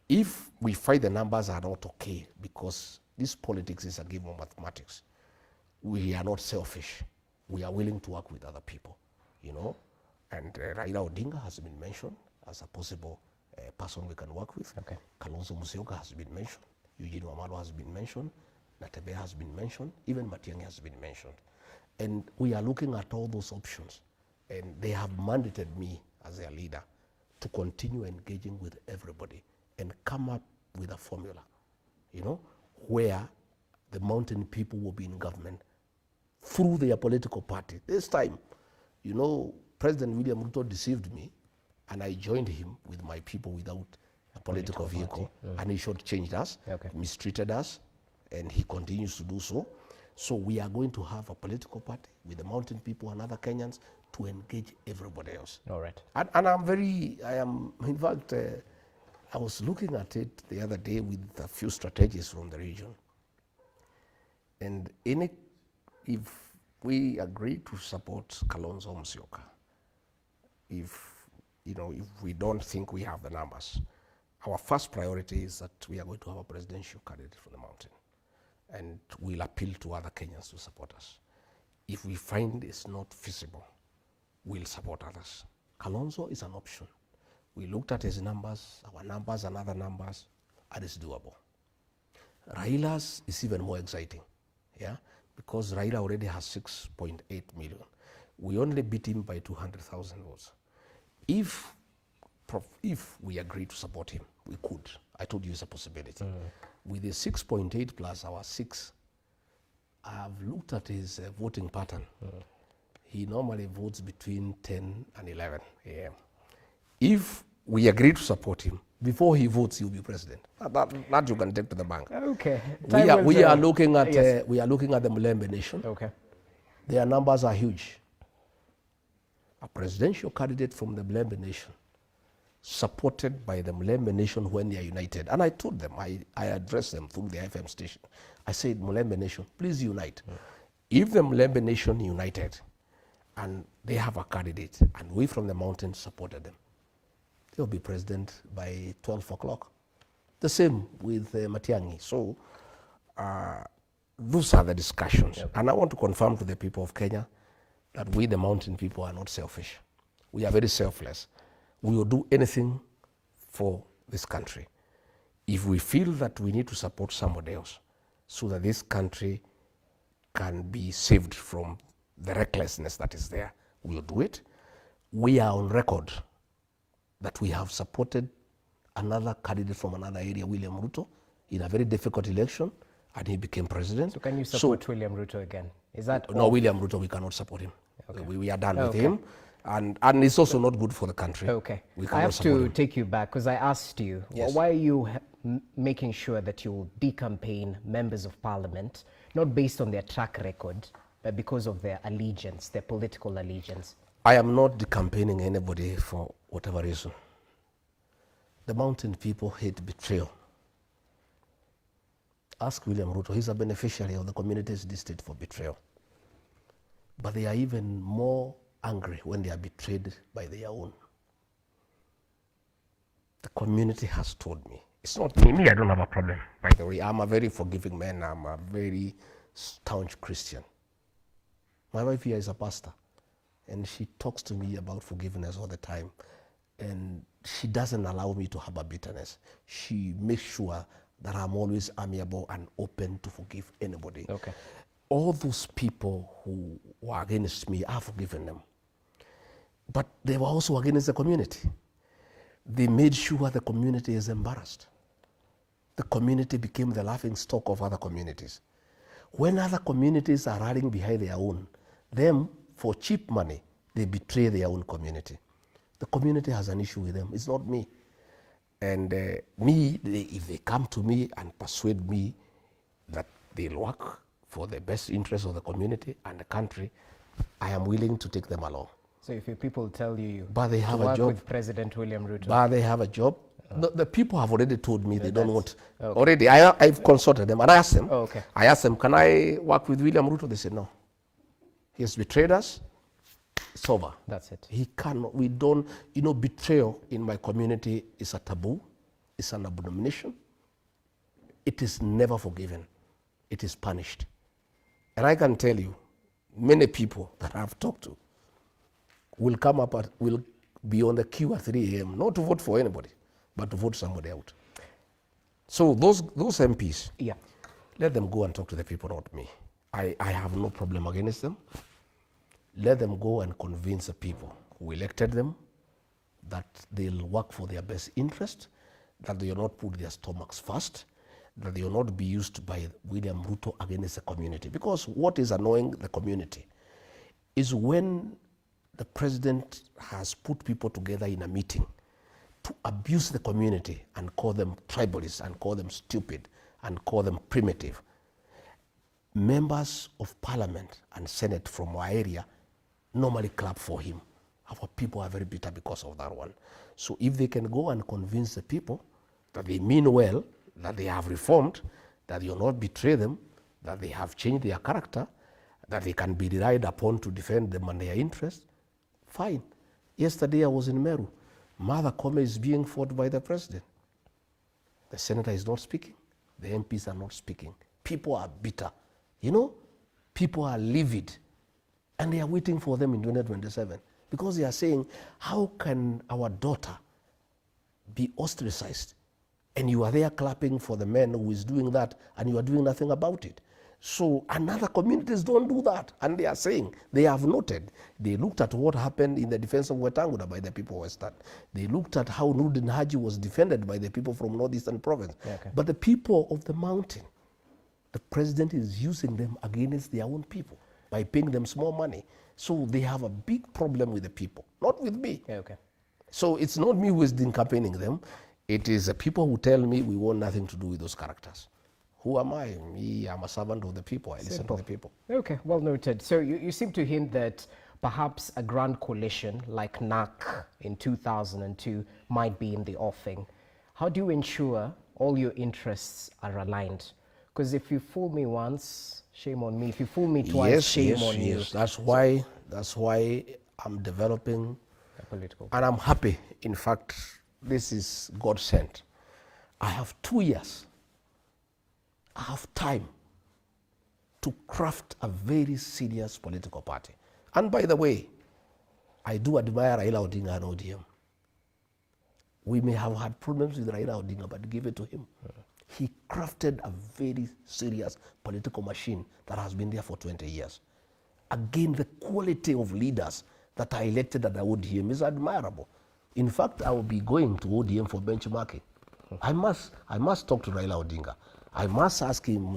Speaker 2: If we find the numbers are not okay, because this politics is a game of mathematics, we are not selfish. We are willing to work with other people, And Raila Odinga has been mentioned as a possible person we can work with. Kalonzo Musyoka has been mentioned. Eugene Wamalwa has been mentioned. Natebe has been mentioned. Even Matiang'i has been mentioned. And we are looking at all those options. And they have mandated me as their leader to continue engaging with everybody and come up with a formula, where the mountain people will be in government through their political party. This time, President William Ruto deceived me, and I joined him with my people without a political vehicle, and he shortchanged us, mistreated us, and he continues to do so. So we are going to have a political party with the mountain people and other Kenyans to engage everybody else.
Speaker 1: All right.
Speaker 2: And in fact, I was looking at it the other day with a few strategists from the region. And if we agree to support Kalonzo Musyoka, if we don't think we have the numbers, our first priority is that we are going to have a presidential candidate from the mountain, and we'll appeal to other Kenyans to support us. If we find it's not feasible, we'll support others. Kalonzo is an option. We looked at his numbers, our numbers and other numbers, and it's doable. Raila's is even more exciting, because because Raila already has 6.8 million. We only beat him by 200,000 votes. If we agree to support him, we could. I told you it's a possibility. With the 6.8 plus our 6, I've looked at his voting pattern. He normally votes between 10 and 11 a.m. If we agree to support him, before he votes, he'll be president. That you can take to the bank.
Speaker 1: Okay.
Speaker 2: We are looking at the Mulembe Nation.
Speaker 1: Okay.
Speaker 2: Their numbers are huge. A presidential candidate from the Mulembe Nation, supported by the Mulembe Nation when they are united. And I told them, I addressed them through the FM station. I said, Mulembe Nation, please unite. If the Mulembe Nation united and they have a candidate and we from the mountains supported them, they'll be president by 12 o'clock. The same with Matiang'i. So those are the discussions. Yep. And I want to confirm to the people of Kenya that we, the mountain people, are not selfish. We are very selfless. We will do anything for this country. If we feel that we need to support somebody else so that this country can be saved from the recklessness that is there, we will do it. We are on record that we have supported another candidate from another area, William Ruto, in a very difficult election, and he became president.
Speaker 1: So can you support William Ruto again? Is that
Speaker 2: no, William Ruto, we cannot support him. Okay. We are done with him. And it's also not good for the country.
Speaker 1: Okay. I have to take you back because I asked you, why are you making sure that you will decampaign members of parliament, not based on their track record, but because of their allegiance, their political allegiance?
Speaker 2: I am not decampaigning anybody for whatever reason. The mountain people hate betrayal. Ask William Ruto, he's a beneficiary of the community's district for betrayal. But they are even more angry when they are betrayed by their own. The community has told me. It's not me, I don't have a problem. By the way, I'm a very forgiving man. I'm a very staunch Christian. My wife here is a pastor, and she talks to me about forgiveness all the time. And she doesn't allow me to have a bitterness. She makes sure that I'm always amiable and open to forgive anybody.
Speaker 1: Okay.
Speaker 2: All those people who were against me, I've forgiven them. But they were also against the community. They made sure the community is embarrassed. The community became the laughing stock of other communities. When other communities are rallying behind their own, them, for cheap money, they betray their own community. The community has an issue with them. It's not me. And if they come to me and persuade me that they'll work for the best interest of the community and the country, I am willing to take them along.
Speaker 1: So if your people tell you
Speaker 2: but they have
Speaker 1: to work
Speaker 2: a job
Speaker 1: with President William Ruto.
Speaker 2: But they have a job. The people have already told me they don't want. Okay. Already, I've consulted them and I asked them. I asked them, can I work with William Ruto? They said no. He has betrayed us. It's over.
Speaker 1: That's it.
Speaker 2: He cannot. We don't. Betrayal in my community is a taboo. It's an abomination. It is never forgiven. It is punished. And I can tell you, many people that I've talked to will come up will be on the queue at 3 a.m. not to vote for anybody, but to vote somebody out. So those MPs, let them go and talk to the people, not me. I have no problem against them. Let them go and convince the people who elected them that they'll work for their best interest, that they will not put their stomachs first, that they will not be used by William Ruto against the community. Because what is annoying the community is when the president has put people together in a meeting to abuse the community and call them tribalists and call them stupid and call them primitive. Members of parliament and senate from our area normally clap for him. Our people are very bitter because of that one. So if they can go and convince the people that they mean well, that they have reformed, that you'll not betray them, that they have changed their character, that they can be relied upon to defend them and their interests, fine. Yesterday I was in Meru. Mother Kome is being fought by the president. The senator is not speaking. The MPs are not speaking. People are bitter. People are livid. And they are waiting for them in 2027. Because they are saying, how can our daughter be ostracized? And you are there clapping for the man who is doing that, and you are doing nothing about it. So, and other communities don't do that. And they are saying, they have noted, they looked at what happened in the defense of Wetanguda by the people of Western. They looked at how Nurdin Haji was defended by the people from Northeastern Province.
Speaker 1: Okay.
Speaker 2: But the people of the mountain, the president is using them against their own people by paying them small money. So they have a big problem with the people, not with me.
Speaker 1: Okay.
Speaker 2: So it's not me who is campaigning them. It is the people who tell me we want nothing to do with those characters. Who am I? Me, I'm a servant of the people. I listen to the people.
Speaker 1: Okay, well noted. So you seem to hint that perhaps a grand coalition like NAC in 2002 might be in the offing. How do you ensure all your interests are aligned? Because if you fool me once, shame on me. If you fool me twice, shame on you.
Speaker 2: Yes, that's why I'm developing
Speaker 1: A political.
Speaker 2: and I'm happy. In fact, this is God sent. I have 2 years. I have time to craft a very serious political party. And by the way, I do admire Raila Odinga and ODM. We may have had problems with Raila Odinga, but give it to him. He crafted a very serious political machine that has been there for 20 years. Again, the quality of leaders that are elected at the ODM is admirable. In fact, I will be going to ODM for benchmarking. I must talk to Raila Odinga. I must ask him,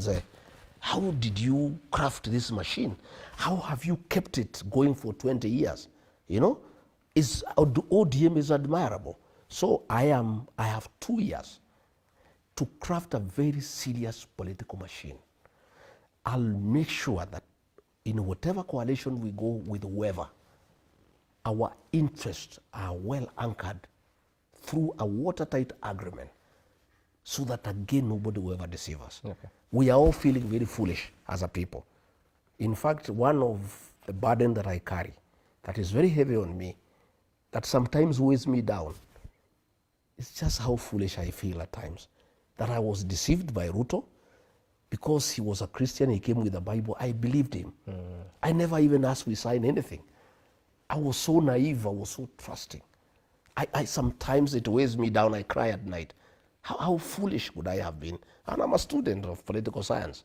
Speaker 2: how did you craft this machine? How have you kept it going for 20 years? You know, ODM is admirable. So I have 2 years to craft a very serious political machine. I'll make sure that in whatever coalition we go with whoever, our interests are well anchored through a watertight agreement, so that again nobody will ever deceive us.
Speaker 1: Okay.
Speaker 2: We are all feeling very foolish as a people. In fact, one of the burden that I carry that is very heavy on me, that sometimes weighs me down, is just how foolish I feel at times. That I was deceived by Ruto because he was a Christian, he came with the Bible, I believed him. I never even asked we sign anything. I was so naive, I was so trusting. I sometimes it weighs me down, I cry at night. How foolish would I have been? And I'm a student of political science.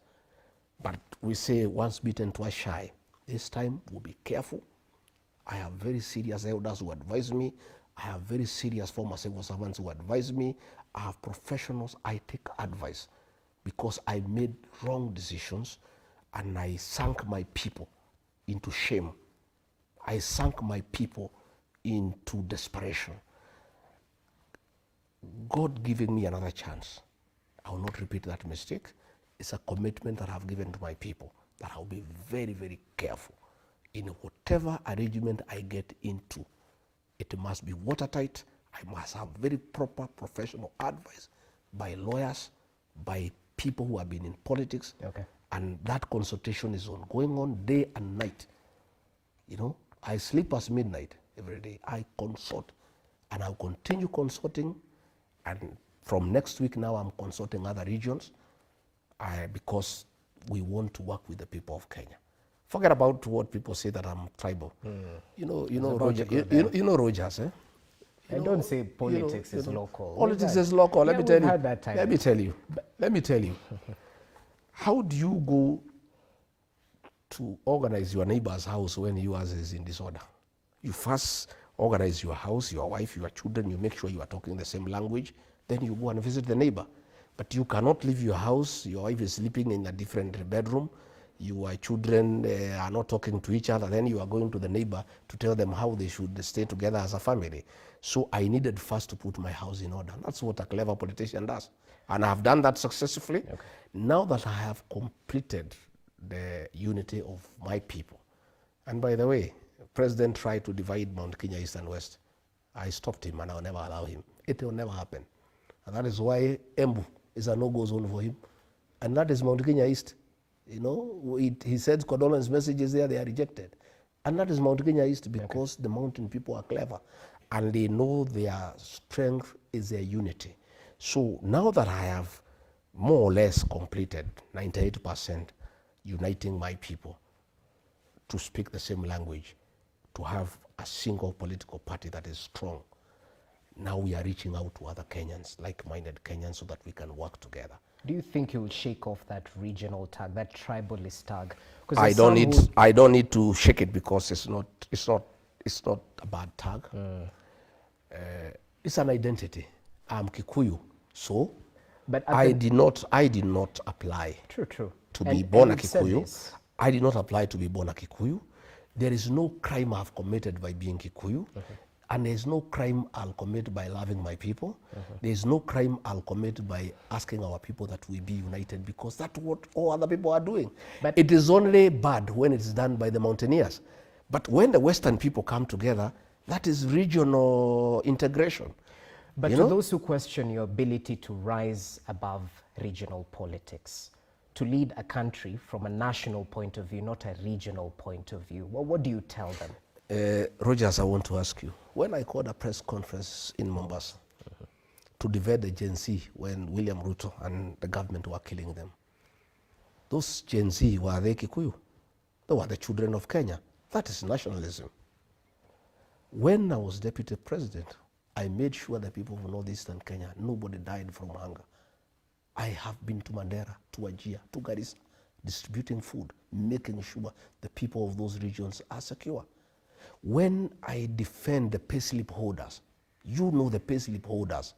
Speaker 2: But we say once bitten, twice shy. This time we'll be careful. I have very serious elders who advise me. I have very serious former civil servants who advise me. I have professionals, I take advice because I made wrong decisions and I sank my people into shame. I sank my people into desperation. God giving me another chance. I will not repeat that mistake. It's a commitment that I've given to my people that I'll be very, very careful in whatever arrangement I get into. It must be watertight. I must have very proper professional advice by lawyers, by people who have been in politics.
Speaker 1: Okay.
Speaker 2: And that consultation is going on day and night. You know, I sleep past midnight every day. I consult and I'll continue consulting. And from next week now, I'm consulting other regions because we want to work with the people of Kenya. Forget about what people say that I'm tribal. You know, Roger, you know Rogers, eh?
Speaker 1: Don't say politics is local.
Speaker 2: Politics is local. Let me tell you.
Speaker 1: Had that time.
Speaker 2: Let me tell you. How do you go to organize your neighbor's house when yours is in disorder? You first organize your house, your wife, your children, you make sure you are talking the same language, then you go and visit the neighbor. But you cannot leave your house, your wife is sleeping in a different bedroom, your children are not talking to each other, then you are going to the neighbor to tell them how they should stay together as a family. So I needed first to put my house in order. That's what a clever politician does. And I've done that successfully. Okay. Now that I have completed the unity of my people, and by the way, the president tried to divide Mount Kenya East and West. I stopped him and I'll never allow him. It will never happen. And that is why Embu is a no-go zone for him. And that is Mount Kenya East. You know, he sends condolence messages there, they are rejected. And that is Mount Kenya East because the mountain people are clever and they know their strength is their unity. So now that I have more or less completed 98% uniting my people to speak the same language, to have a single political party that is strong, now we are reaching out to other Kenyans, like-minded Kenyans, so that we can work together.
Speaker 1: Do you think he will shake off that regional tag, that tribalist tag?
Speaker 2: I don't need to shake it because it's not a bad tag. It's an identity. I'm Kikuyu, so
Speaker 1: But
Speaker 2: I did not apply
Speaker 1: True.
Speaker 2: to be born a Kikuyu. I did not apply to be born a Kikuyu. There is no crime I've committed by being Kikuyu. And there's no crime I'll commit by loving my people. There's no crime I'll commit by asking our people that we be united, because that's what all other people are doing.
Speaker 1: But
Speaker 2: it is only bad when it's done by the mountaineers. But when the Western people come together, that is regional integration.
Speaker 1: But to those who question your ability to rise above regional politics, to lead a country from a national point of view, not a regional point of view, what do you tell them?
Speaker 2: Rogers, I want to ask you, when I called a press conference in Mombasa to divert the Gen Z when William Ruto and the government were killing them, those Gen Z, were they Kikuyu? They were the children of Kenya. That is nationalism. When I was deputy president, I made sure that people of northeastern Kenya, nobody died from hunger. I have been to Mandera, to Wajir, to Garissa, distributing food, making sure the people of those regions are secure. When I defend the payslip holders, you know the payslip holders,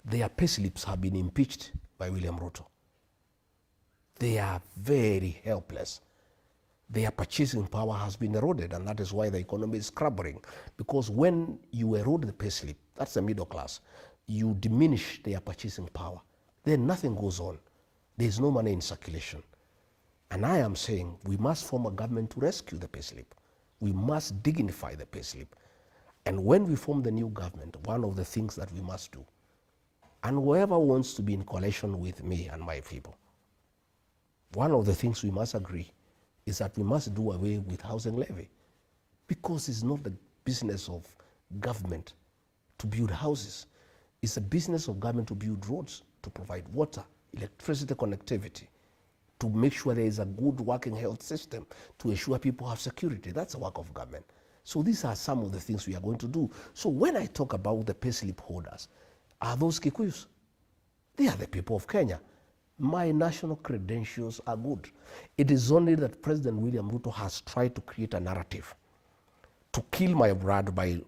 Speaker 2: their payslips have been impeached by William Ruto. They are very helpless. Their purchasing power has been eroded, and that is why the economy is crumbling. Because when you erode the payslip, that's the middle class, you diminish their purchasing power, then nothing goes on. There's no money in circulation. And I am saying we must form a government to rescue the payslip. We must dignify the payslip. And when we form the new government, one of the things that we must do, and whoever wants to be in coalition with me and my people, one of the things we must agree is that we must do away with housing levy, because it's not the business of government to build houses. It's a business of government to build roads, to provide water, electricity connectivity, to make sure there is a good working health system, to ensure people have security. That's the work of government. So these are some of the things we are going to do. So when I talk about the payslip holders, are those Kikuyus? They are the people of Kenya. My national credentials are good. It is only that President William Ruto has tried to create a narrative to kill my blood by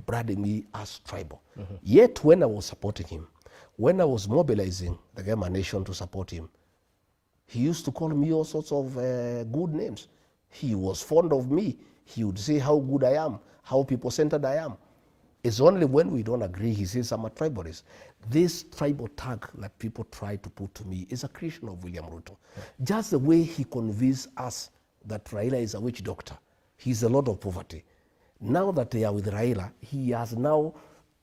Speaker 2: branding me as tribal. Yet when I was supporting him, when I was mobilizing the Gema nation to support him, he used to call me all sorts of good names. He was fond of me. He would say how good I am, how people-centered I am. It's only when we don't agree, he says I'm a tribalist. This tribal tag that people try to put to me is a creation of William Ruto. Just the way he convinced us that Raila is a witch doctor. He's a lot of poverty. Now that they are with Raila, he has now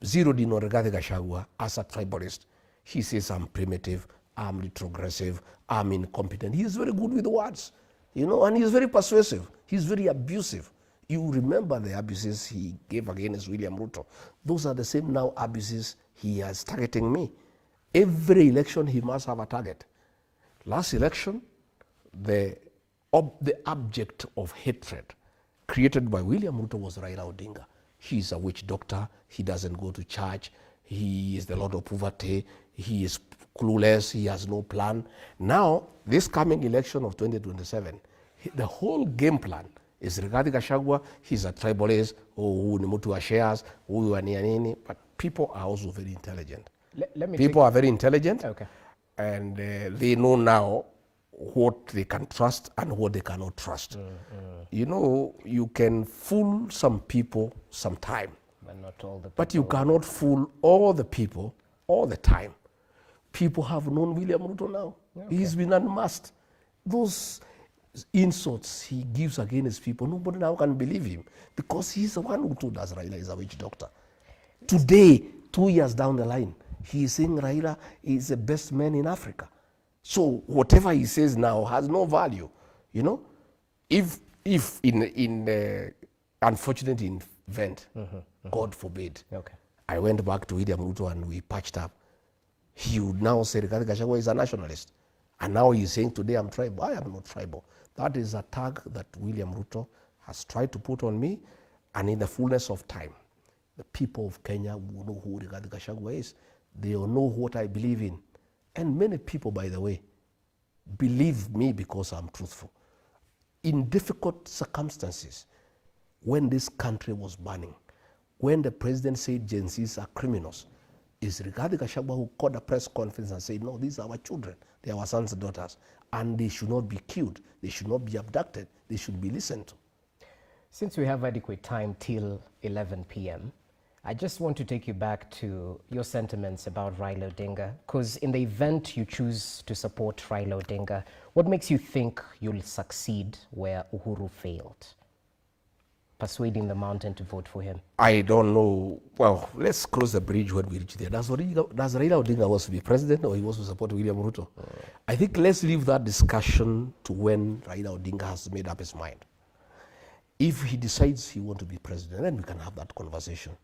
Speaker 2: zeroed in on Rigathi Gachagua as a tribalist. He says I'm primitive, I'm retrogressive, I'm incompetent. He is very good with words, and he's very persuasive. He's very abusive. You remember the abuses he gave against William Ruto. Those are the same now abuses he is targeting me. Every election he must have a target. Last election, the object of hatred created by William Ruto was Raila Odinga. He's a witch doctor. He doesn't go to church. He is the Lord of poverty. He is clueless. He has no plan. Now, this coming election of 2027, the whole game plan is Rigathi Gachagua. He's a tribalist, who ni mtu wa shares, huyu ni nini. But people are also very intelligent. People are very intelligent,
Speaker 1: okay,
Speaker 2: and they know now what they can trust and what they cannot trust. You can fool some people sometime,
Speaker 1: but not all the people.
Speaker 2: But you cannot fool all the people all the time. People have known William Ruto now. Okay. He's been unmasked. Those insults he gives against people, nobody now can believe him, because he's the one who told us Raila is a witch doctor. Today, 2 years down the line, he is saying Raila is the best man in Africa. So whatever he says now has no value. If in the unfortunate event, God forbid,
Speaker 1: okay,
Speaker 2: I went back to William Ruto and we patched up, he would now say Rigathi Gachagua is a nationalist. And now he's saying today I'm tribal. I am not tribal. That is a tag that William Ruto has tried to put on me, and in the fullness of time, the people of Kenya will know who Rigathi Gachagua is. They'll know what I believe in. And many people, by the way, believe me because I'm truthful. In difficult circumstances, when this country was burning, when the president said Gen Zs are criminals, it's Rigathi Gachagua who called a press conference and said, no, these are our children. They are our sons and daughters. And they should not be killed. They should not be abducted. They should be listened to.
Speaker 1: Since we have adequate time till 11 p.m., I just want to take you back to your sentiments about Raila Odinga, because in the event you choose to support Raila Odinga, what makes you think you'll succeed where Uhuru failed? Persuading the mountain to vote for him?
Speaker 2: I don't know. Well, let's cross the bridge when we reach there. Does Raila Odinga want to be president, or he wants to support William Ruto? I think let's leave that discussion to when Raila Odinga has made up his mind. If he decides he wants to be president, then we can have that conversation.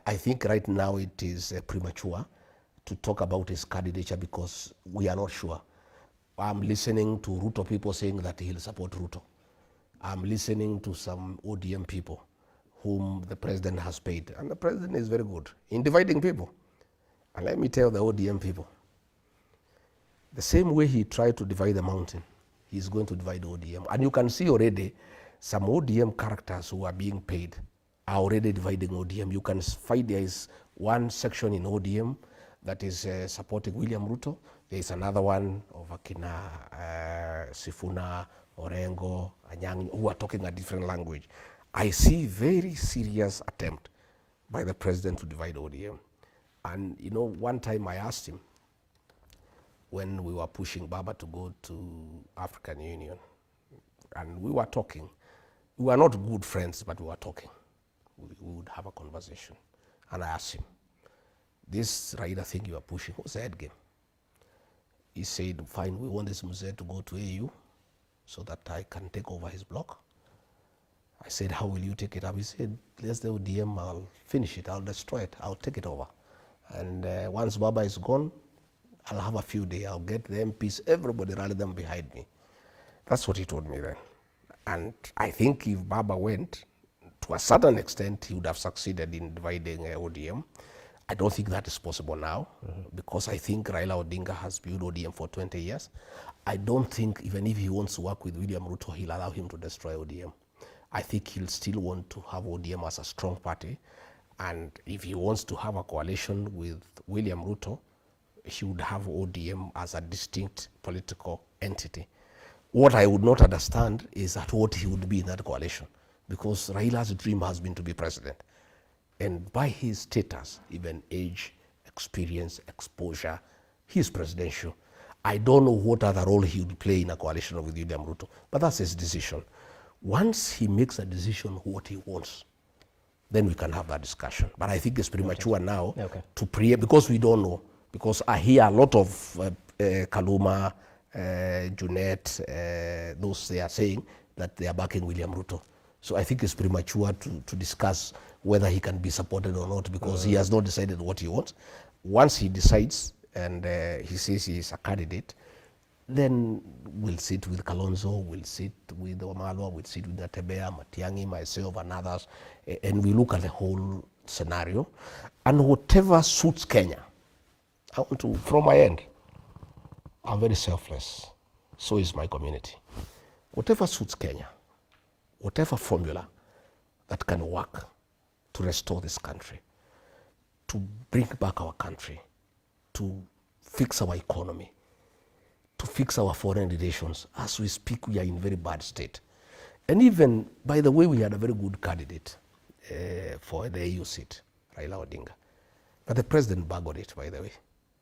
Speaker 2: I think right now it is premature to talk about his candidature because we are not sure. I'm listening to Ruto people saying that he'll support Ruto. I'm listening to some ODM people whom the president has paid. And the president is very good in dividing people. And let me tell the ODM people, the same way he tried to divide the mountain, he's going to divide ODM. And you can see already some ODM characters who are being paid are already dividing ODM. You can find there is one section in ODM that is supporting William Ruto. There is another one of Akina, Sifuna, Orengo, Anyang, who are talking a different language. I see very serious attempt by the president to divide ODM. And you know, one time I asked him, when we were pushing Baba to go to African Union, and we were talking. We were not good friends, but we were talking. We would have a conversation. And I asked him, this Raila thing you are pushing, what's the head game? He said, fine, we want this Mzee to go to AU so that I can take over his block. I said, how will you take it up? He said, let's do ODM, I'll finish it, I'll destroy it, I'll take it over. And once Baba is gone, I'll have a few days, I'll get the MPs, everybody rally them behind me. That's what he told me then. And I think if Baba went, to a certain extent, he would have succeeded in dividing ODM. I don't think that is possible now, because I think Raila Odinga has built ODM for 20 years. I don't think, even if he wants to work with William Ruto, he'll allow him to destroy ODM. I think he'll still want to have ODM as a strong party. And if he wants to have a coalition with William Ruto, he would have ODM as a distinct political entity. What I would not understand is at what he would be in that coalition, because Raila's dream has been to be president. And by his status, even age, experience, exposure, he's presidential. I don't know what other role he would play in a coalition with William Ruto, but that's his decision. Once he makes a decision what he wants, then we can have that discussion. But I think it's premature now to because we don't know. Because I hear a lot of Kaluma, Junet, those they are saying that they are backing William Ruto. So I think it's premature to discuss whether he can be supported or not, because he has not decided what he wants. Once he decides and he says he is a candidate, then we'll sit with Kalonzo, we'll sit with Wamalwa, we'll sit with Natebea, Matiang'i, myself and others, and we look at the whole scenario. And whatever suits Kenya, I want to, from my end, I'm very selfless. So is my community. Whatever suits Kenya, whatever formula that can work to restore this country, to bring back our country, to fix our economy, to fix our foreign relations. As we speak, we are in very bad state. And even, by the way, we had a very good candidate for the AU seat, Raila Odinga. But the president buggered it, by the way.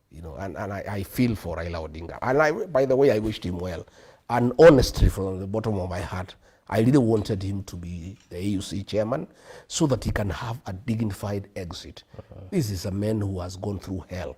Speaker 2: You know, and I feel for Raila Odinga. And by the way, I wished him well. And honestly, from the bottom of my heart, I really wanted him to be the AUC chairman so that he can have a dignified exit. This is a man who has gone through hell.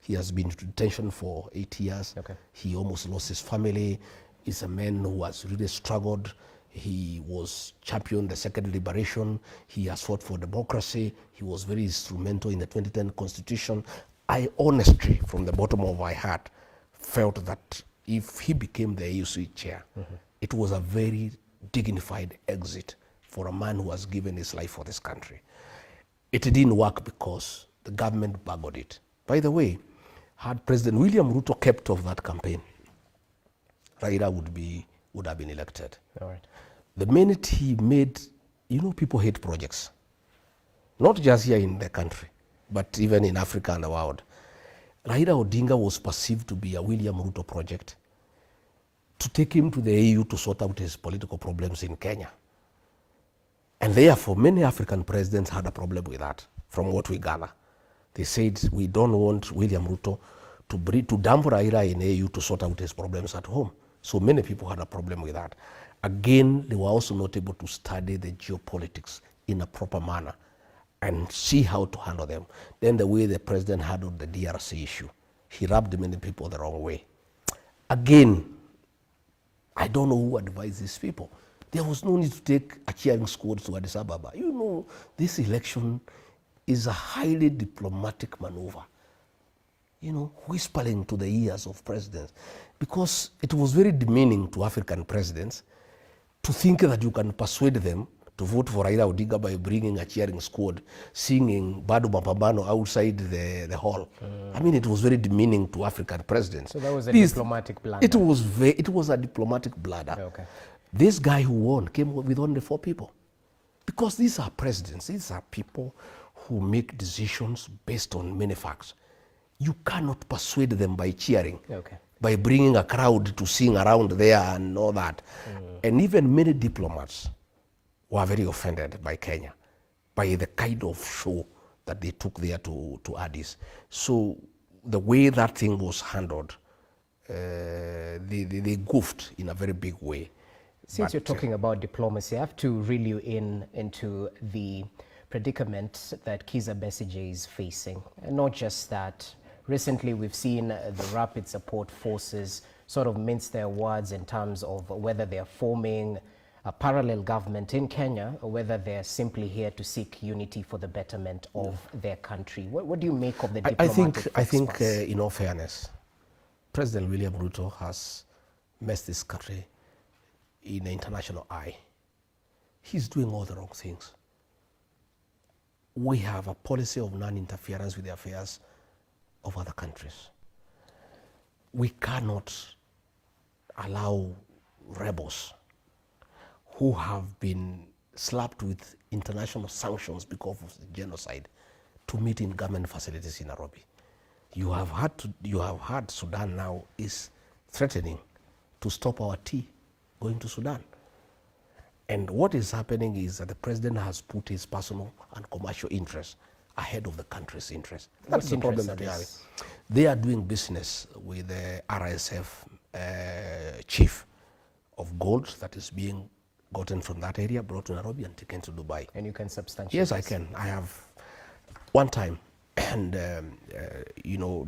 Speaker 2: He has been in detention for 8 years. He almost lost his family. He's a man who has really struggled. He was championed the second liberation. He has fought for democracy. He was very instrumental in the 2010 constitution. I honestly, from the bottom of my heart, felt that if he became the AUC chair, it was a very dignified exit for a man who has given his life for this country. It didn't work because the government buggered it. By the way, had President William Ruto kept off that campaign, Raila would have been elected.
Speaker 1: All right.
Speaker 2: The minute he made, people hate projects, not just here in the country, but even in Africa and the world. Raila Odinga was perceived to be a William Ruto project to take him to the AU to sort out his political problems in Kenya. And therefore, many African presidents had a problem with that, from what we gather. They said, we don't want William Ruto to dump Raila in AU to sort out his problems at home. So many people had a problem with that. Again, they were also not able to study the geopolitics in a proper manner and see how to handle them. Then the way the president handled the DRC issue, he rubbed many people the wrong way. Again, I don't know who advised these people. There was no need to take a cheering squad to Addis Ababa. This election is a highly diplomatic maneuver, whispering to the ears of presidents, because it was very demeaning to African presidents to think that you can persuade them to vote for Raila Odinga by bringing a cheering squad, singing Bado Mapambano outside the hall. It was very demeaning to African presidents.
Speaker 1: So that was a diplomatic blunder.
Speaker 2: It was a diplomatic blunder.
Speaker 1: Okay.
Speaker 2: This guy who won came with only 4 people. Because these are presidents, these are people who make decisions based on many facts. You cannot persuade them by cheering, by bringing a crowd to sing around there and all that. And even many diplomats were very offended by Kenya, by the kind of show that they took there to Addis. So the way that thing was handled, they goofed in a very big way.
Speaker 1: Since you're talking about diplomacy, I have to reel you into the predicament that Kizza Besigye is facing. And not just that. Recently, we've seen the Rapid Support Forces sort of mince their words in terms of whether they're forming a parallel government in Kenya or whether they're simply here to seek unity for the betterment of their country. What do you make of the diplomatic
Speaker 2: I think in all fairness, President William Ruto has messed this country in the international eye. He's doing all the wrong things. We have a policy of non-interference with the affairs of other countries. We cannot allow rebels who have been slapped with international sanctions because of genocide to meet in government facilities in Nairobi. You have heard Sudan now is threatening to stop our tea going to Sudan. And what is happening is that the president has put his personal and commercial interests ahead of the country's interests. That's the problem that we have. They are doing business with the RSF chief of gold that is being gotten from that area, brought to Nairobi and taken to Dubai.
Speaker 1: And you can substantiate
Speaker 2: Yes, I can. I have one time. And,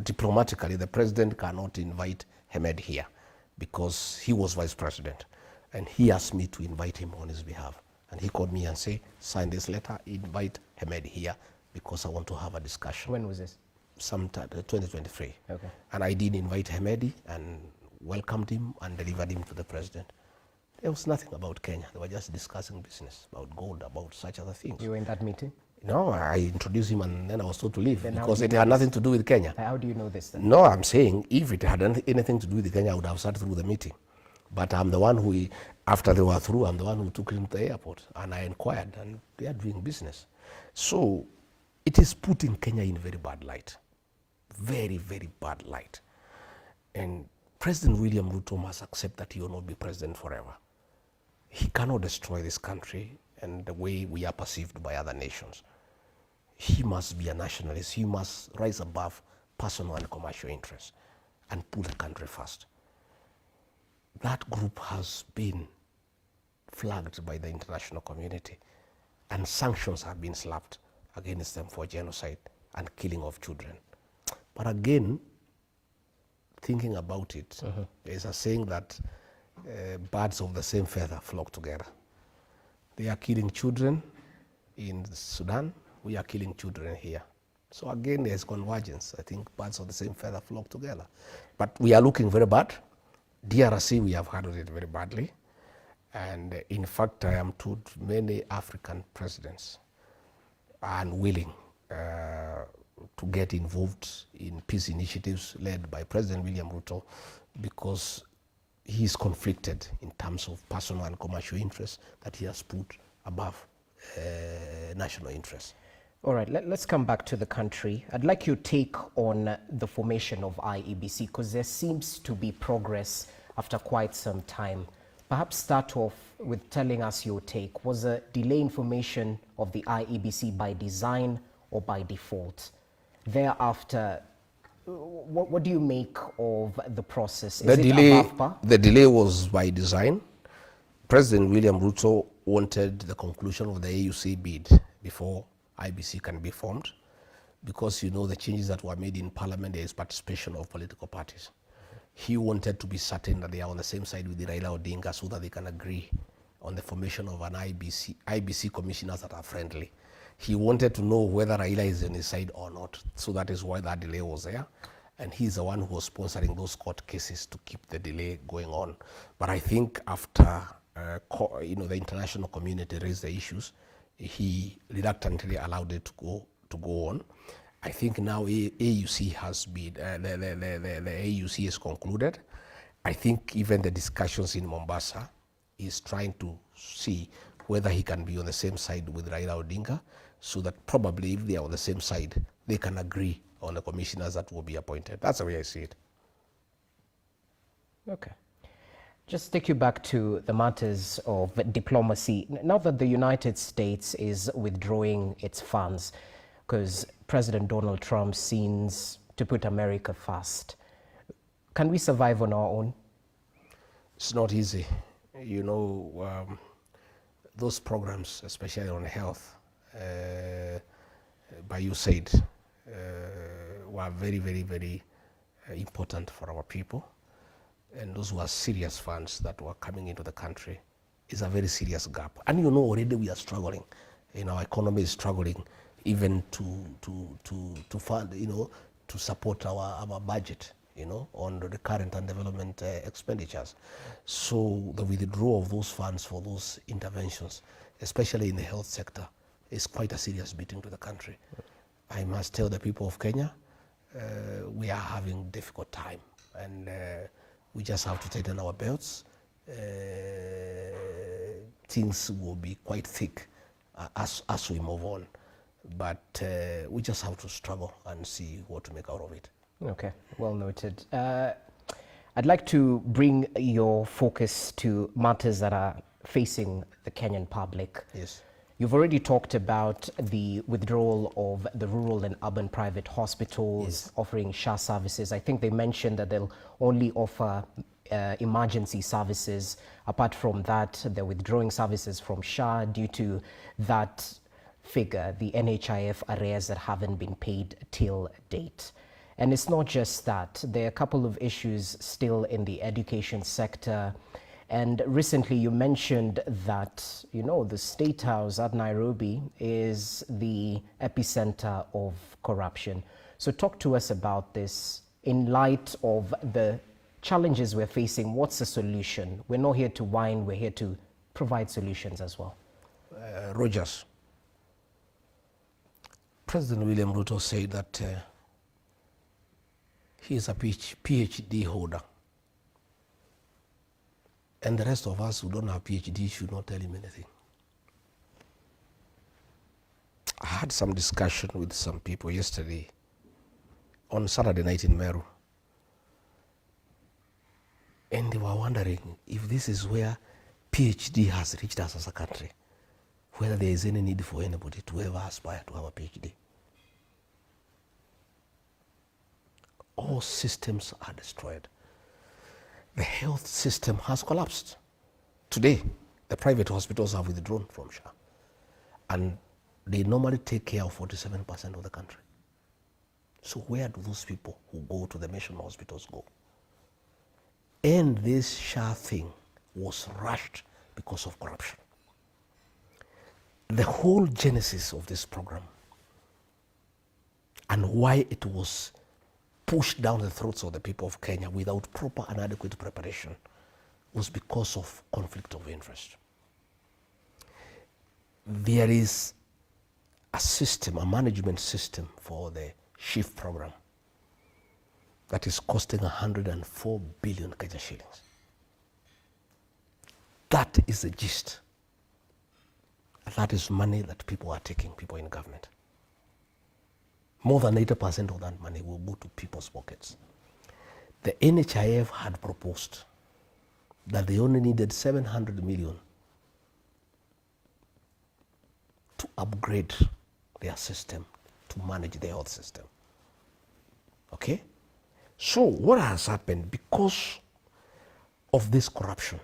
Speaker 2: diplomatically, the president cannot invite Hamed here because he was vice president. And he asked me to invite him on his behalf. And he called me and said, sign this letter, invite Hamed here because I want to have a discussion.
Speaker 1: When was this?
Speaker 2: Sometime, 2023.
Speaker 1: Okay.
Speaker 2: And I did invite Hamedi and welcomed him and delivered him to the president. There was nothing about Kenya. They were just discussing business, about gold, about such other things.
Speaker 1: You were in that meeting?
Speaker 2: No, I introduced him and then I was told to leave because it had nothing to do with Kenya.
Speaker 1: How do you know this then?
Speaker 2: No, I'm saying if it had anything to do with Kenya, I would have sat through the meeting. But I'm the one who, after they were through, I'm the one who took him to the airport and I inquired and they are doing business. So it is putting Kenya in very bad light. Very, very bad light. And President William Ruto must accept that he will not be president forever. He cannot destroy this country and the way we are perceived by other nations. He must be a nationalist. He must rise above personal and commercial interests and put the country first. That group has been flagged by the international community and sanctions have been slapped against them for genocide and killing of children. But again, thinking about it, there's a saying that birds of the same feather flock together. They are killing children in Sudan, we are killing children here. So again, there's convergence. I think birds of the same feather flock together. But we are looking very bad. DRC, we have handled it very badly. And in fact, I am told many African presidents are unwilling to get involved in peace initiatives led by President William Ruto because he is conflicted in terms of personal and commercial interests that he has put above national interests.
Speaker 1: All right, let's come back to the country. I'd like your take on the formation of IEBC because there seems to be progress after quite some time. Perhaps start off with telling us your take. Was a delay in formation of the IEBC by design or by default? Thereafter, what do you make of the process? Is it above par?
Speaker 2: The delay was by design. President William Ruto wanted the conclusion of the AUC bid before IBC can be formed because, you know, the changes that were made in parliament, there is participation of political parties. He wanted to be certain that they are on the same side with the Raila Odinga so that they can agree on the formation of an IBC commissioners that are friendly. He wanted to know whether Raila is on his side or not. So that is why that delay was there. And he's the one who was sponsoring those court cases to keep the delay going on. But I think after the international community raised the issues, he reluctantly allowed it to go on. I think now AUC has been, the AUC is concluded. I think even the discussions in Mombasa is trying to see whether he can be on the same side with Raila Odinga, so that probably if they are on the same side, they can agree on the commissioners that will be appointed. That's the way I see it.
Speaker 1: Okay. Just take you back to the matters of diplomacy. Now that the United States is withdrawing its funds, because President Donald Trump seems to put America first, can we survive on our own?
Speaker 2: It's not easy. You know, those programs, especially on health, by USAID, were very, very, very important for our people. And those were serious funds that were coming into the country. It's a very serious gap. And you know, already we are struggling. You know, our economy is struggling even to fund, you know, to support our budget, you know, on the current and development expenditures. So the withdrawal of those funds for those interventions, especially in the health sector, is quite a serious beating to the country. I must tell the people of Kenya, we are having difficult time, and we just have to tighten our belts. Things will be quite thick as we move on, but we just have to struggle and see what to make out of it.
Speaker 1: Okay, well noted. I'd like to bring your focus to matters that are facing the Kenyan public.
Speaker 2: Yes.
Speaker 1: You've already talked about the withdrawal of the rural and urban private hospitals, yes, offering SHA services. I think they mentioned that they'll only offer emergency services. Apart from that, they're withdrawing services from SHA due to that figure, the NHIF arrears that haven't been paid till date. And it's not just that. There are a couple of issues still in the education sector. And recently you mentioned that, you know, the State House at Nairobi is the epicenter of corruption. So talk to us about this in light of the challenges we're facing. What's the solution? We're not here to whine, we're here to provide solutions as well.
Speaker 2: Rogers, President William Ruto said that he is a PhD holder. And the rest of us who don't have PhD should not tell him anything. I had some discussion with some people yesterday on Saturday night in Meru. And they were wondering if this is where PhD has reached us as a country, whether there is any need for anybody to ever aspire to have a PhD. All systems are destroyed. The health system has collapsed. Today, the private hospitals have withdrawn from SHA, and they normally take care of 47% of the country. So where do those people who go to the mission hospitals go? And this SHA thing was rushed because of corruption. The whole genesis of this program and why it was pushed down the throats of the people of Kenya without proper and adequate preparation was because of conflict of interest. There is a system, a management system for the shift program that is costing 104 billion Kenya shillings. That is the gist. And that is money that people are taking, people in government. More than 80% of that money will go to people's pockets. The NHIF had proposed that they only needed 700 million to upgrade their system, to manage the health system. Okay? So what has happened because of this corruption?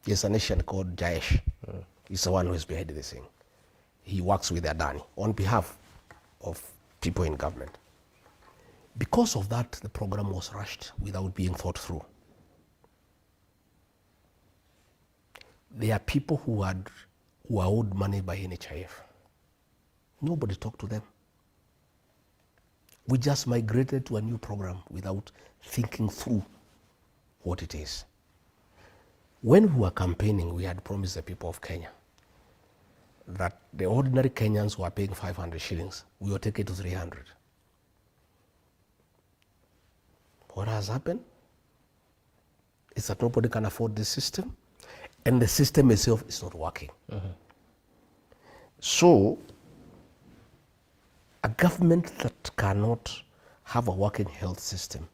Speaker 2: There's a nation called Jayesh. He's the one who is behind this thing. He works with Adani on behalf of people in government. Because of that, the program was rushed without being thought through. There are people who are owed money by NHIF. Nobody talked to them. We just migrated to a new program without thinking through what it is. When we were campaigning, we had promised the people of Kenya that the ordinary Kenyans who are paying 500 shillings, we will take it to 300. What has happened is that nobody can afford this system, and the system itself is not working. So, a government that cannot have a working health system,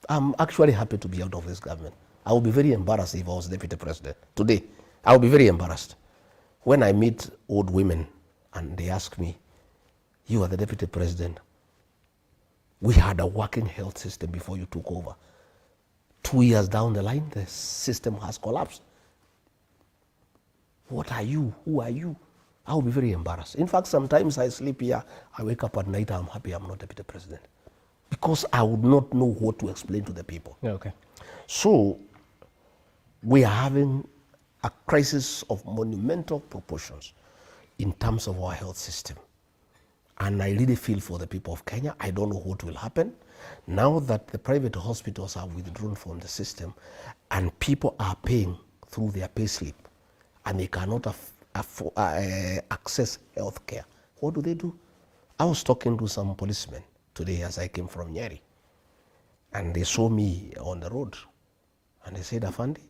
Speaker 2: I'm actually happy to be out of this government. I would be very embarrassed if I was deputy president. Today, I would be very embarrassed. When I meet old women and they ask me, you are the deputy president, we had a working health system before you took over. 2 years down the line, the system has collapsed. What are you? Who are you? I will be very embarrassed. In fact, sometimes I sleep here, I wake up at night, I'm happy I'm not deputy president. Because I would not know what to explain to the people.
Speaker 1: Okay.
Speaker 2: So, we are having a crisis of monumental proportions in terms of our health system. And I really feel for the people of Kenya. I don't know what will happen. Now that the private hospitals are withdrawn from the system and people are paying through their pay slip and they cannot access health care, what do? I was talking to some policemen today as I came from Nyeri, and they saw me on the road and they said, Afandi,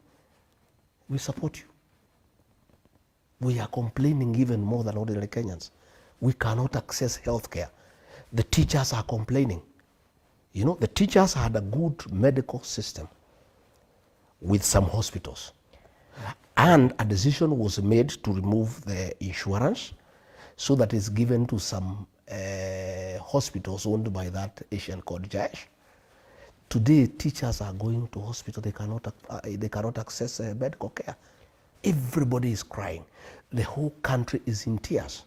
Speaker 2: we support you. We are complaining even more than ordinary Kenyans. We cannot access health care. The teachers are complaining. You know, the teachers had a good medical system with some hospitals. And a decision was made to remove the insurance so that it's given to some hospitals owned by that Asian called Jayesh. Today, teachers are going to hospital, they cannot access medical care. Everybody is crying. The whole country is in tears.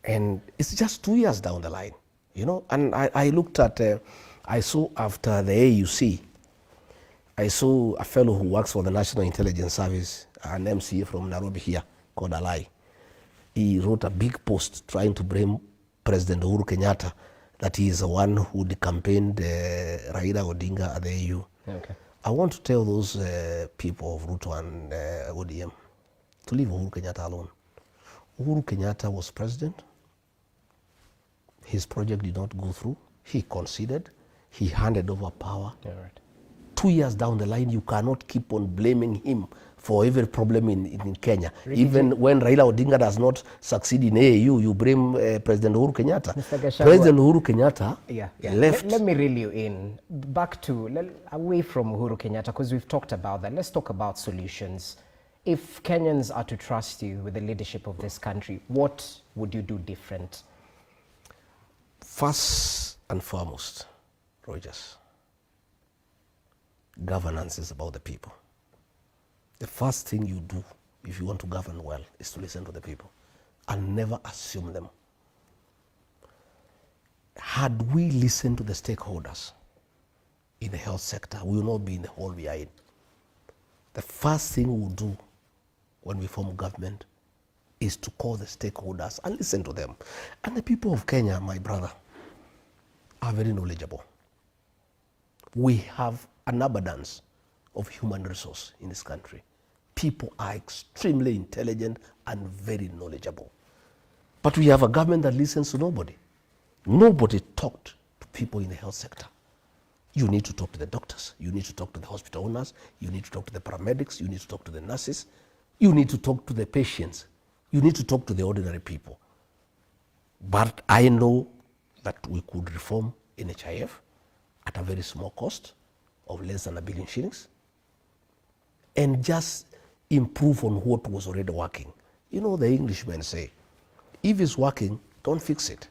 Speaker 2: And it's just 2 years down the line, you know. And I looked at, I saw after the AUC, I saw a fellow who works for the National Intelligence Service, an MCA from Nairobi here, called Alai. He wrote a big post trying to blame President Uhuru Kenyatta that he is the one who campaigned Raila Odinga at the AU.
Speaker 1: Okay.
Speaker 2: I want to tell those people of Ruto and ODM to leave Uhuru Kenyatta alone. Uhuru Kenyatta was president. His project did not go through. He conceded. He handed over power.
Speaker 1: Yeah, right.
Speaker 2: 2 years down the line, you cannot keep on blaming him for every problem in Kenya.
Speaker 1: Ricky,
Speaker 2: even when Raila Odinga does not succeed in AAU, you blame President Uhuru Kenyatta.
Speaker 1: Mr. Gachagua,
Speaker 2: President Uhuru Kenyatta left.
Speaker 1: Let me reel you in back to, away from Uhuru Kenyatta, because we've talked about that. Let's talk about solutions. If Kenyans are to trust you with the leadership of this country, what would you do different?
Speaker 2: First and foremost, Rogers, governance is about the people. The first thing you do if you want to govern well is to listen to the people and never assume them. Had we listened to the stakeholders in the health sector, we will not be in the hole we are in. The first thing we'll do when we form government is to call the stakeholders and listen to them. And the people of Kenya, my brother, are very knowledgeable. We have an abundance of human resource in this country. People are extremely intelligent and very knowledgeable. But we have a government that listens to nobody. Nobody talked to people in the health sector. You need to talk to the doctors. You need to talk to the hospital owners. You need to talk to the paramedics. You need to talk to the nurses. You need to talk to the patients. You need to talk to the ordinary people. But I know that we could reform NHIF at a very small cost of less than 1 billion shillings and just improve on what was already working. You know, the Englishmen say, if it's working, don't fix it.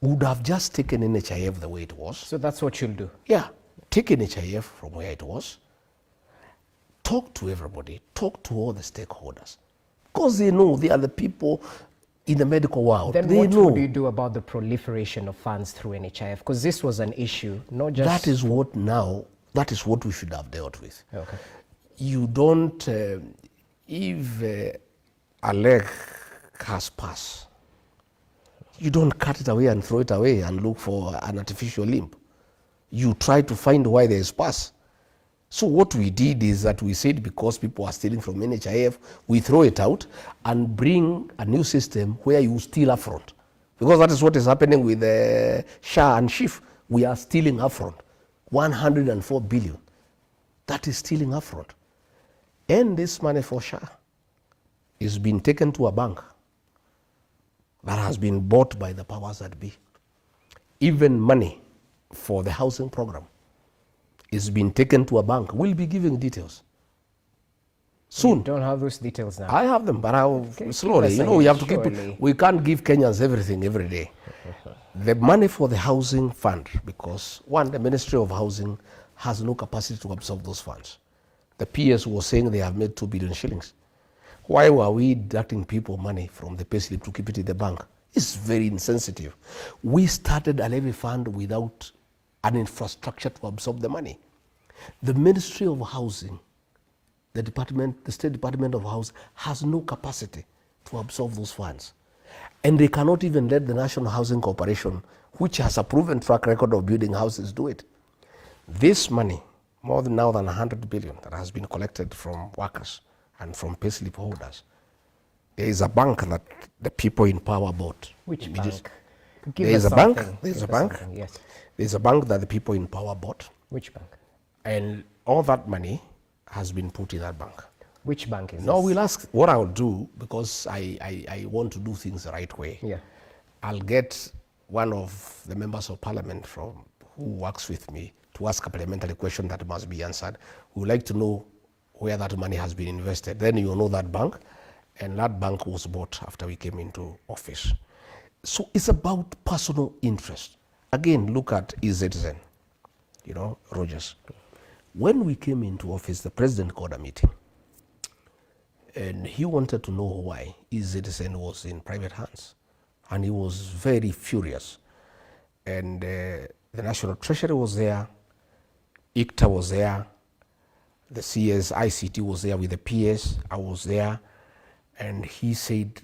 Speaker 2: Would have just taken NHIF the way it was.
Speaker 1: So that's what you'll do?
Speaker 2: Yeah, take NHIF from where it was, talk to everybody, talk to all the stakeholders, because they know they are the people in the medical world.
Speaker 1: Then
Speaker 2: they
Speaker 1: what
Speaker 2: know.
Speaker 1: would you do about the proliferation of funds through NHIF? Because this was an issue, not just...
Speaker 2: That is what we should have dealt with.
Speaker 1: Okay.
Speaker 2: You don't, if a leg has pus, you don't cut it away and throw it away and look for an artificial limb. You try to find why there is pus. So what we did is that we said because people are stealing from NHIF, we throw it out and bring a new system where you steal upfront. Because that is what is happening with SHA and SHIF. We are stealing upfront. 104 billion. That is stealing upfront. And this money for SHA is being taken to a bank that has been bought by the powers that be. Even money for the housing program is being taken to a bank. We'll be giving details soon.
Speaker 1: You don't have those details now?
Speaker 2: I have them, but I'll slowly. You know, we have to keep it. We can't give Kenyans everything every day. The money for the housing fund, because one, the Ministry of Housing has no capacity to absorb those funds. The PS was saying they have made 2 billion shillings. Why were we deducting people money from the payslip to keep it in the bank? It's very insensitive. We started a levy fund without an infrastructure to absorb the money. The Ministry of Housing, the State Department of Housing has no capacity to absorb those funds. And they cannot even let the National Housing Corporation, which has a proven track record of building houses, do it. This money, more than 100 billion that has been collected from workers and from payslip holders, there is a bank that the people in power bought.
Speaker 1: Which bank?
Speaker 2: There is a bank. There's a bank.
Speaker 1: Yes.
Speaker 2: There's a bank that the people in power bought.
Speaker 1: Which bank?
Speaker 2: And all that money has been put in that bank.
Speaker 1: Which bank is
Speaker 2: No,
Speaker 1: this?
Speaker 2: we'll ask what I'll do, because I want to do things the right way.
Speaker 1: Yeah.
Speaker 2: I'll get one of the members of parliament who works with me to ask a parliamentary question that must be answered. We would like to know where that money has been invested. Then you'll know that bank, and that bank was bought after we came into office. So it's about personal interest. Again, look at eCitizen, you know, Rogers. When we came into office, the president called a meeting, and he wanted to know why eCitizen was in private hands. And he was very furious. And the National Treasury was there, ICTA was there, the CS ICT was there with the PS, I was there, and he said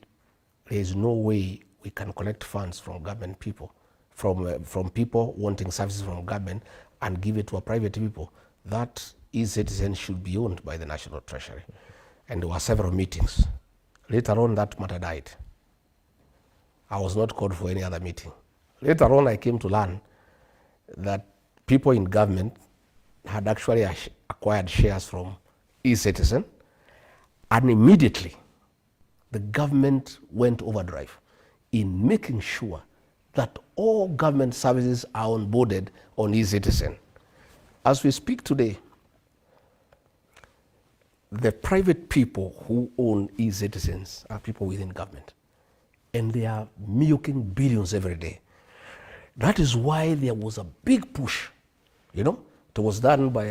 Speaker 2: there's no way we can collect funds from government people, from people wanting services from government and give it to a private people. That eCitizen should be owned by the National Treasury. And there were several meetings. Later on, that matter died. I was not called for any other meeting. Later on, I came to learn that people in government had actually acquired shares from eCitizen, and immediately the government went overdrive in making sure that all government services are onboarded on eCitizen. As we speak today, the private people who own eCitizens are people within government, and they are milking billions every day. That is why there was a big push, you know. It was done by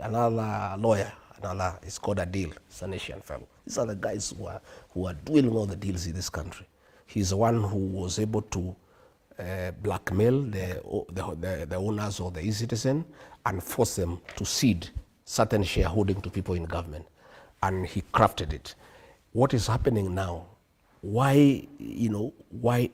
Speaker 2: another lawyer, it's called a deal, it's an Asian fellow. These are the guys who are doing all the deals in this country. He's the one who was able to blackmail the owners of the eCitizen and force them to cede certain shareholding to people in government. And he crafted it. What is happening now, why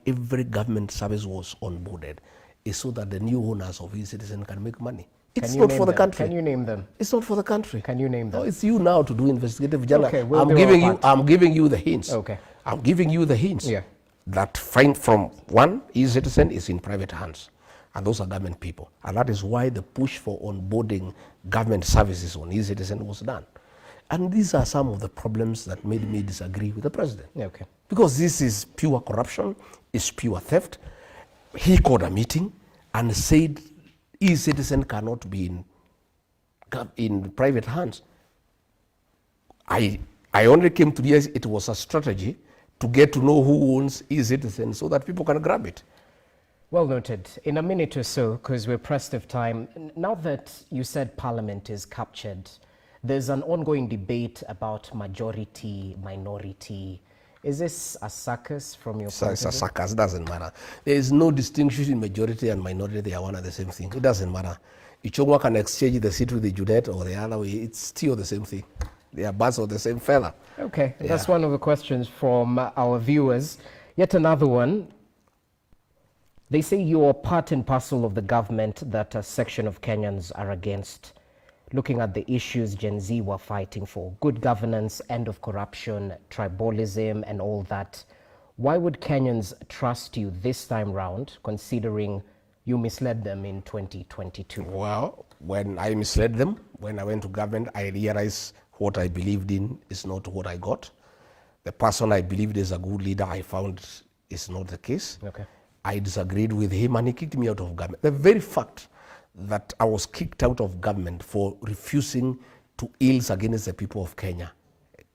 Speaker 2: every government service was onboarded, is so that the new owners of eCitizen can make money. It's not for the country.
Speaker 1: Can you name them?
Speaker 2: It's not for the country.
Speaker 1: Can you name them?
Speaker 2: No, it's you now to do investigative journalism.
Speaker 1: Okay, I'm
Speaker 2: giving you the hints.
Speaker 1: Okay.
Speaker 2: I'm giving you the hints.
Speaker 1: Yeah.
Speaker 2: That from one, e-citizen is in private hands. And those are government people. And that is why the push for onboarding government services on e-citizen was done. And these are some of the problems that made me disagree with the president.
Speaker 1: Okay.
Speaker 2: Because this is pure corruption, it's pure theft. He called a meeting and said e-citizen cannot be in private hands. I only came to realize it was a strategy to get to know who owns e-citizen so that people can grab it.
Speaker 1: Well noted. In a minute or so, because we're pressed of time, now that you said Parliament is captured, there's an ongoing debate about majority, minority. Is this a circus from your point of view?
Speaker 2: It's a circus, doesn't matter. There is no distinction in majority and minority. They are one and the same thing. It doesn't matter. Ichongwa can exchange the seat with the Judet or the other way. It's still the same thing. They are birds of the same feather.
Speaker 1: Okay,
Speaker 2: Yeah.
Speaker 1: that's one of the questions from our viewers. Yet another one. They say you're part and parcel of the government that a section of Kenyans are against. Looking at the issues Gen Z were fighting for, good governance, end of corruption, tribalism, and all that. Why would Kenyans trust you this time round, considering you misled them in 2022?
Speaker 2: Well, when I misled them, when I went to government, I realized what I believed in is not what I got. The person I believed is a good leader, I found is not the case.
Speaker 1: Okay.
Speaker 2: I disagreed with him and he kicked me out of government. The very fact that I was kicked out of government for refusing to ills against the people of Kenya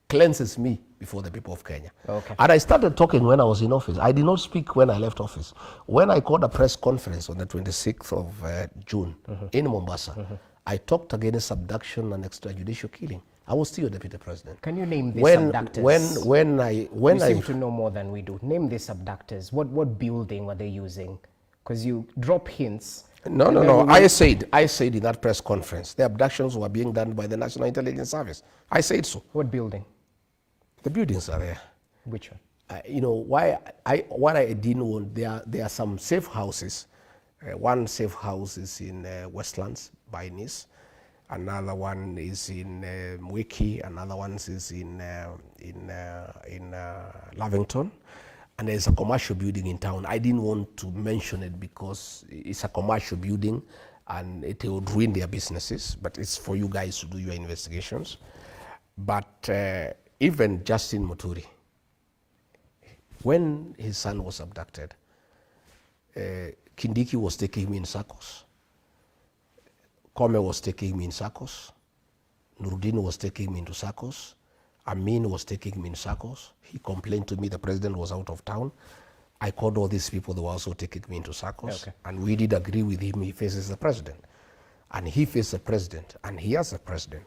Speaker 2: cleanses me before the people of Kenya.
Speaker 1: Okay.
Speaker 2: And I started talking when I was in office. I did not speak when I left office. When I called a press conference on the 26th of June in Mombasa, I talked against abduction and extrajudicial killing. I was still deputy president.
Speaker 1: Can you name these
Speaker 2: When
Speaker 1: abductors?
Speaker 2: you
Speaker 1: seem to know more than we do. Name these abductors. What building were they using? Because you drop hints.
Speaker 2: No. I said in that press conference, the abductions were being done by the National Intelligence Service. I said so.
Speaker 1: What building?
Speaker 2: The buildings are there.
Speaker 1: Which one?
Speaker 2: What I didn't want, there are some safe houses. One safe house is in Westlands by Nice. Another one is in Mwiki. Another one is in Lavington. And there's a commercial building in town. I didn't want to mention it because it's a commercial building and it would ruin their businesses. But it's for you guys to do your investigations. But even Justin Muturi, when his son was abducted, Kindiki was taking him in circles. Kome was taking him in circles. Nurudin was taking him into circles. Amin was taking him in circles. He complained to me the president was out of town. I called all these people, they were also taking me into circles.
Speaker 1: Okay.
Speaker 2: And we did agree with him, he faces the president. And he faces the president, and he has the president.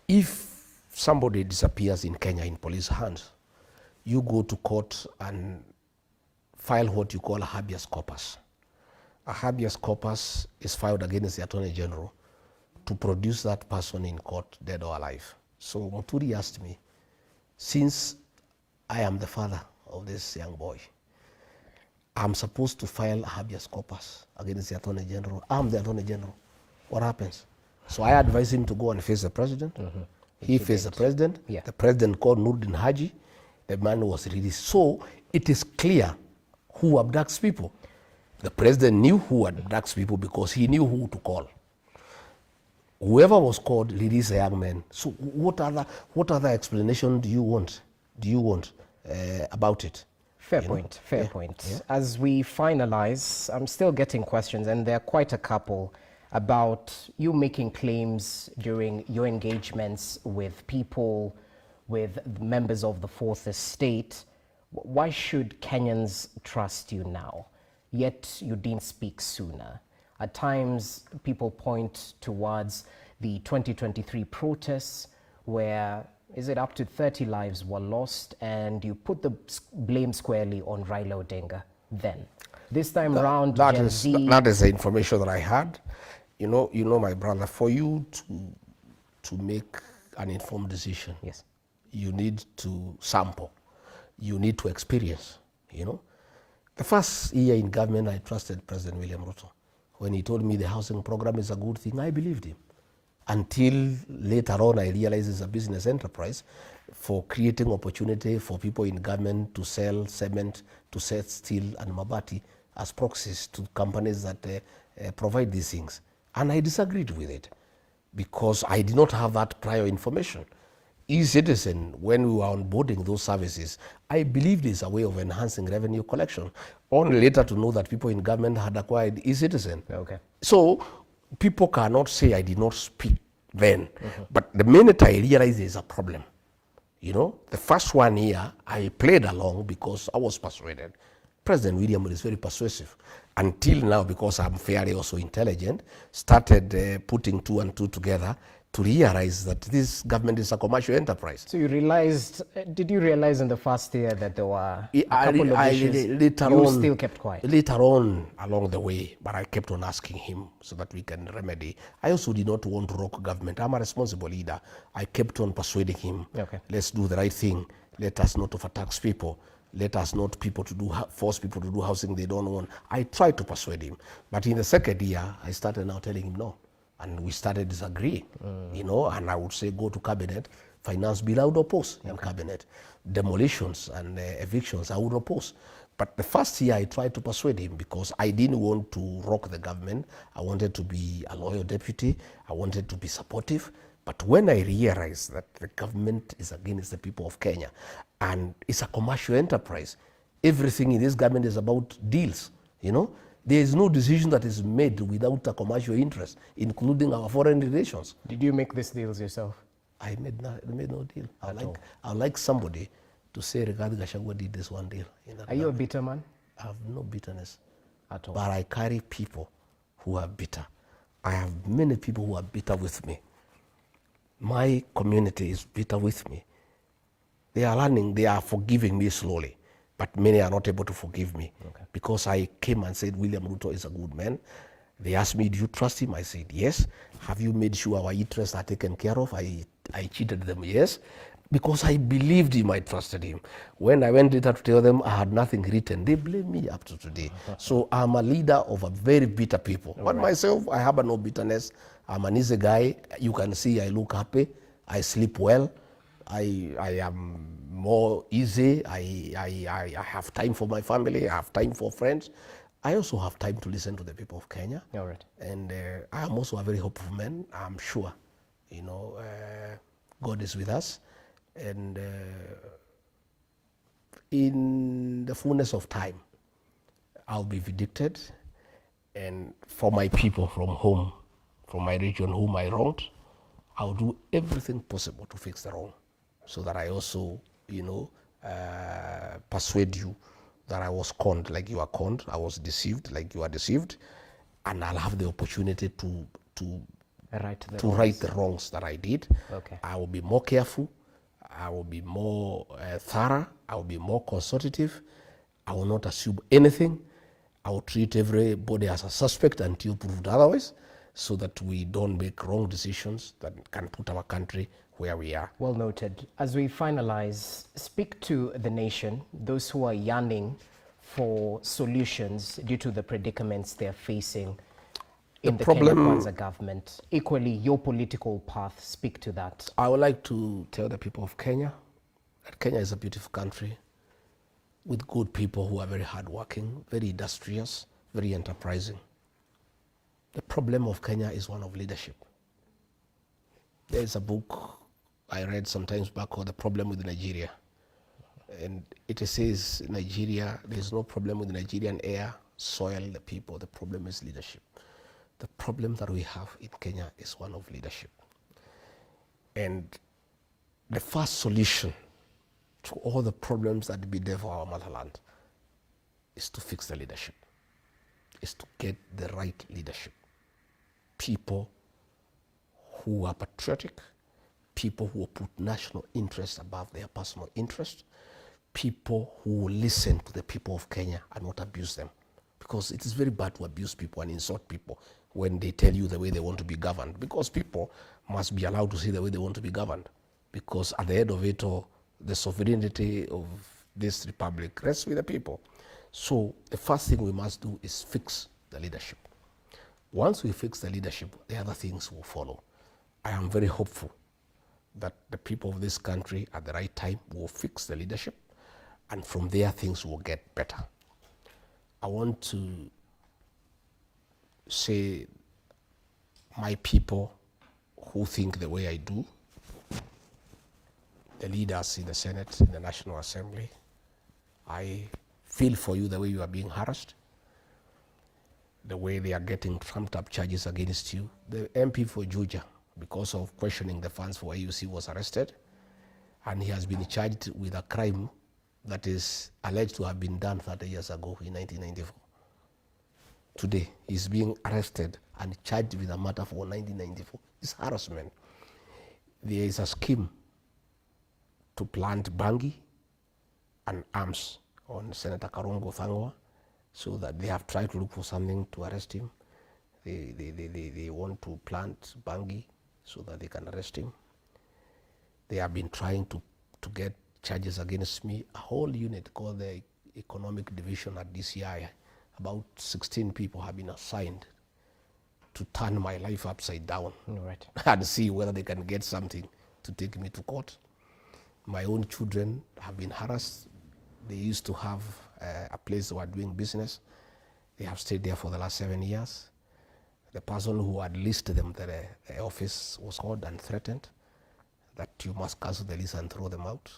Speaker 2: If somebody disappears in Kenya in police hands, you go to court and file what you call a habeas corpus. A habeas corpus is filed against the Attorney General to produce that person in court, dead or alive. So Muturi asked me, since I am the father of this young boy, I'm supposed to file a habeas corpus against the Attorney General. I'm the Attorney General. What happens? So I advised him to go and face the president. He faced the president.
Speaker 1: Yeah.
Speaker 2: The president called Nurdin Haji. The man was released. So it is clear who abducts people. The president knew who abducts people because he knew who to call. Whoever was called released the young man. So what other explanation do you want? About it?
Speaker 1: Fair point.
Speaker 2: Yeah.
Speaker 1: As we finalize, I'm still getting questions, and there are quite a couple, about you making claims during your engagements with people, with members of the Fourth Estate. Why should Kenyans trust you now? Yet you didn't speak sooner. At times, people point towards the 2023 protests where, is it up to 30 lives were lost, and you put the blame squarely on Raila Odinga then. This time around, Gen Z...
Speaker 2: That is the information that I had. You know, my brother, for you to make an informed decision,
Speaker 1: Yes.
Speaker 2: you need to sample. You need to experience, The first year in government, I trusted President William Ruto. When he told me the housing program is a good thing, I believed him. until later on I realized it's a business enterprise for creating opportunity for people in government to sell cement, to sell steel and mabati as proxies to companies that provide these things. And I disagreed with it because I did not have that prior information. E-Citizen, when we were onboarding those services, I believed it's a way of enhancing revenue collection. Only later to know that people in government had acquired E-Citizen.
Speaker 1: Okay.
Speaker 2: So people cannot say I did not speak then. But the minute I realized there's a problem, you know, the first 1 year I played along because I was persuaded. President William is very persuasive. Until now, because I'm fairly also intelligent, started putting 2 and 2 together to realize that this government is a commercial enterprise.
Speaker 1: So you realized, did you realize in the first year that there were a couple of issues
Speaker 2: later
Speaker 1: you
Speaker 2: on,
Speaker 1: still kept quiet?
Speaker 2: Later on along the way, but I kept on asking him so that we can remedy. I also did not want to rock government. I'm a responsible leader. I kept on persuading him,
Speaker 1: Okay.
Speaker 2: Let's do the right thing. Let us not overtax people. Let us not force people to do housing they don't want. I tried to persuade him. But in the second year, I started now telling him no. And we started disagreeing, you know, and I would say go to cabinet, finance bill I would oppose in cabinet. Demolitions and evictions I would oppose. But the first year I tried to persuade him because I didn't want to rock the government. I wanted to be a loyal deputy. I wanted to be supportive. But when I realized that the government is against the people of Kenya and it's a commercial enterprise, everything in this government is about deals, you know. There is no decision that is made without a commercial interest, including our foreign relations.
Speaker 1: Did you make these deals yourself?
Speaker 2: I made no deal. I like somebody to say, regarding Gachagua did this one deal.
Speaker 1: Are you a bitter man?
Speaker 2: I have no bitterness.
Speaker 1: At all?
Speaker 2: But I carry people who are bitter. I have many people who are bitter with me. My community is bitter with me. They are learning, they are forgiving me slowly. But many are not able to forgive me because I came and said, William Ruto is a good man. They asked me, do you trust him? I said, yes. Have you made sure our interests are taken care of? I cheated them, yes. Because I believed him, I trusted him. When I went later to tell them I had nothing written, they blame me up to today. So I'm a leader of a very bitter people. But myself, I have no bitterness. I'm an easy guy. You can see I look happy. I sleep well. I am more easy. I have time for my family. I have time for friends. I also have time to listen to the people of Kenya.
Speaker 1: All right.
Speaker 2: And I am also a very hopeful man. I'm sure, you know, God is with us. And in the fullness of time, I'll be vindicated. And for my people from home, from my region whom I wronged, I'll do everything possible to fix the wrong, so that I also, you know, persuade you that I was conned like you are conned, I was deceived like you are deceived, and I'll have the opportunity to right the wrongs that I did.
Speaker 1: Okay.
Speaker 2: I will be more careful, I will be more thorough, I will be more consultative, I will not assume anything, I will treat everybody as a suspect until proved otherwise, so that we don't make wrong decisions that can put our country where we are.
Speaker 1: Well noted. As we finalize, speak to the nation, those who are yearning for solutions due to the predicaments they're facing in the Kenya Kwanza government. Equally, your political path, speak to that.
Speaker 2: I would like to tell the people of Kenya that Kenya is a beautiful country with good people who are very hardworking, very industrious, very enterprising. The problem of Kenya is one of leadership. There is a book I read sometimes back called The Problem with Nigeria. And it says Nigeria, there is no problem with Nigerian air, soil, the people. The problem is leadership. The problem that we have in Kenya is one of leadership. And the first solution to all the problems that bedevil our motherland is to fix the leadership, is to get the right leadership. People who are patriotic, people who put national interest above their personal interest, people who listen to the people of Kenya and not abuse them. Because it is very bad to abuse people and insult people when they tell you the way they want to be governed, because people must be allowed to see the way they want to be governed. Because at the end of it all, the sovereignty of this republic rests with the people. So the first thing we must do is fix the leadership. Once we fix the leadership, the other things will follow. I am very hopeful that the people of this country at the right time will fix the leadership, and from there things will get better. I want to say my people who think the way I do, the leaders in the Senate, in the National Assembly, I feel for you the way you are being harassed, the way they are getting trumped up charges against you. The MP for Juja, because of questioning the funds for AUC, was arrested, and he has been charged with a crime that is alleged to have been done 30 years ago in 1994. Today, he's being arrested and charged with a matter for 1994. It's harassment. There is a scheme to plant bangi and arms on Senator Karongo Thangwa, so that they have tried to look for something to arrest him. They want to plant bangi so that they can arrest him. They have been trying to get charges against me. A whole unit called the Economic Division at DCI, about 16 people have been assigned to turn my life upside down.
Speaker 1: Right.
Speaker 2: And see whether they can get something to take me to court. My own children have been harassed. They used to have a place they were doing business. They have stayed there for the last 7 years. The person who had listed them, the office was called and threatened that you must cancel the lease and throw them out.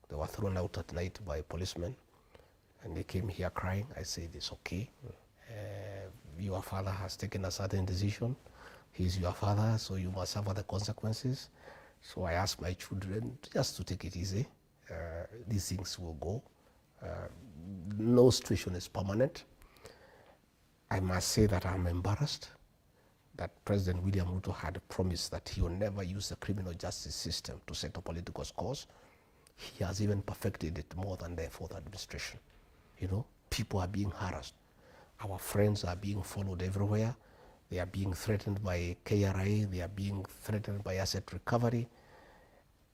Speaker 2: They were thrown out at night by policemen, and they came here crying. I said, it's okay. Your father has taken a certain decision. He's your father, so you must suffer the consequences. So I asked my children just to take it easy. These things will go. No situation is permanent. I must say that I'm embarrassed that President William Ruto had promised that he will never use the criminal justice system to settle political scores. He has even perfected it more than the fourth administration. You know, people are being harassed. Our friends are being followed everywhere. They are being threatened by KRA. They are being threatened by asset recovery.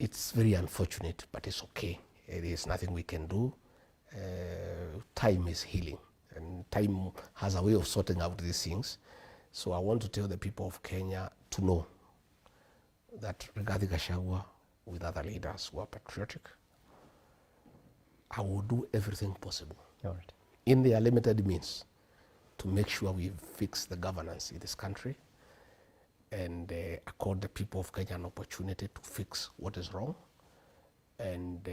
Speaker 2: It's very unfortunate, but it's okay. There is nothing we can do. Time is healing, and time has a way of sorting out these things. So I want to tell the people of Kenya to know that regarding Gachagua, with other leaders who are patriotic, I will do everything possible in their limited means to make sure we fix the governance in this country and accord the people of Kenya an opportunity to fix what is wrong. And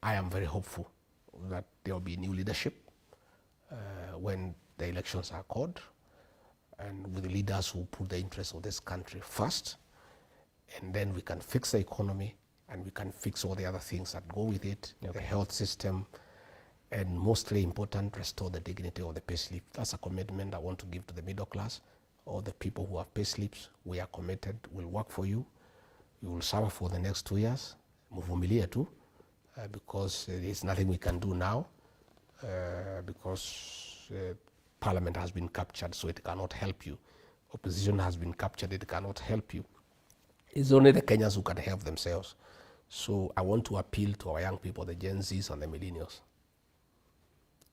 Speaker 2: I am very hopeful that there will be new leadership when the elections are called, and with leaders who put the interests of this country first, and then we can fix the economy and we can fix all the other things that go with it, the health system, and mostly important, restore the dignity of the payslip. That's a commitment I want to give to the middle class. All the people who have payslips, we are committed, we'll work for you. You will serve for the next 2 years. Muvumilia too, because there's nothing we can do now, because Parliament has been captured, so it cannot help you. Opposition has been captured, it cannot help you. It's only the Kenyans who can help themselves. So I want to appeal to our young people, the Gen Zs and the millennials.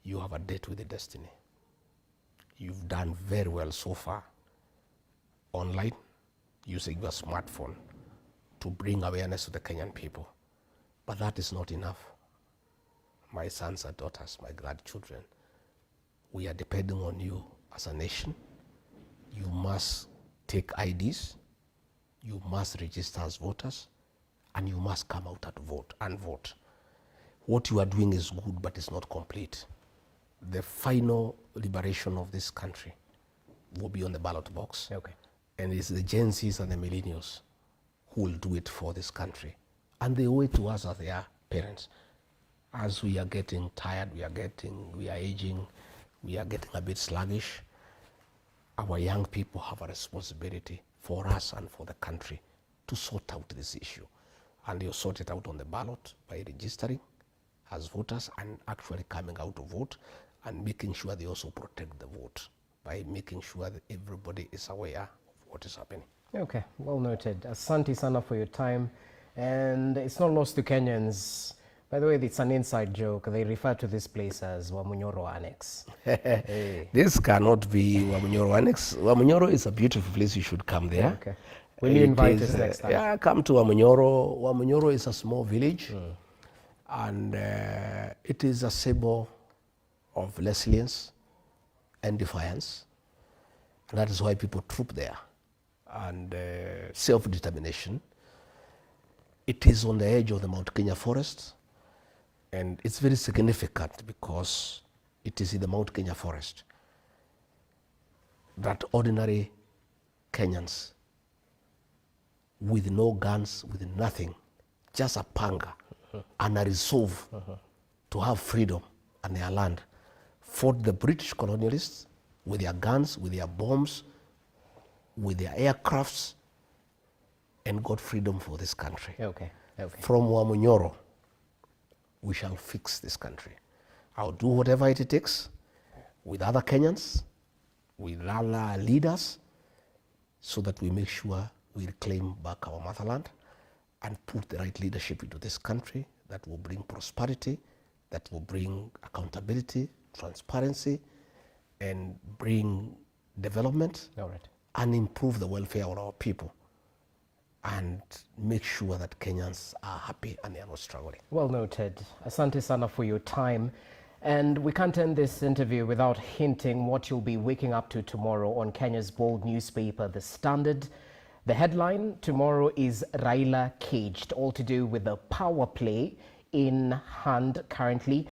Speaker 2: You have a date with the destiny. You've done very well so far online, using your smartphone to bring awareness to the Kenyan people. But that is not enough. My sons and daughters, my grandchildren, we are depending on you as a nation. You must take IDs, you must register as voters, and you must come out and vote. What you are doing is good, but it's not complete. The final liberation of this country will be on the ballot box. And it's the Gen Zs and the millennials who will do it for this country. And they owe it to us as their parents. As we are getting tired, we are aging, we are getting a bit sluggish, our young people have a responsibility for us and for the country to sort out this issue. And they'll sort it out on the ballot by registering as voters and actually coming out to vote, and making sure they also protect the vote by making sure that everybody is aware of what is happening.
Speaker 1: Okay, well noted. Asante sana for your time. And it's not lost to Kenyans. By the way, it's an inside joke. They refer to this place as Wamunyoro Annex.
Speaker 2: This cannot be Wamunyoro Annex. Wamunyoro is a beautiful place. You should come there.
Speaker 1: Will you invite us next time?
Speaker 2: Yeah, come to Wamunyoro. Wamunyoro is a small village, and it is a symbol of resilience and defiance. And that is why people troop there, and self-determination. It is on the edge of the Mount Kenya forest, and it's very significant because it is in the Mount Kenya forest that ordinary Kenyans with no guns, with nothing, just a panga and a resolve to have freedom and their land, fought the British colonialists with their guns, with their bombs, with their aircrafts, and got freedom for this country.
Speaker 1: Okay. Okay.
Speaker 2: From Wamunyoro, we shall fix this country. I'll do whatever it takes with other Kenyans, with other leaders, so that we make sure we reclaim back our motherland and put the right leadership into this country that will bring prosperity, that will bring accountability, transparency, and bring development.
Speaker 1: All right.
Speaker 2: And improve the welfare of our people and make sure that Kenyans are happy and they are not struggling.
Speaker 1: Well noted. Asante sana for your time. And we can't end this interview without hinting what you'll be waking up to tomorrow on Kenya's bold newspaper, The Standard. The headline tomorrow is Raila caged, all to do with the power play in hand currently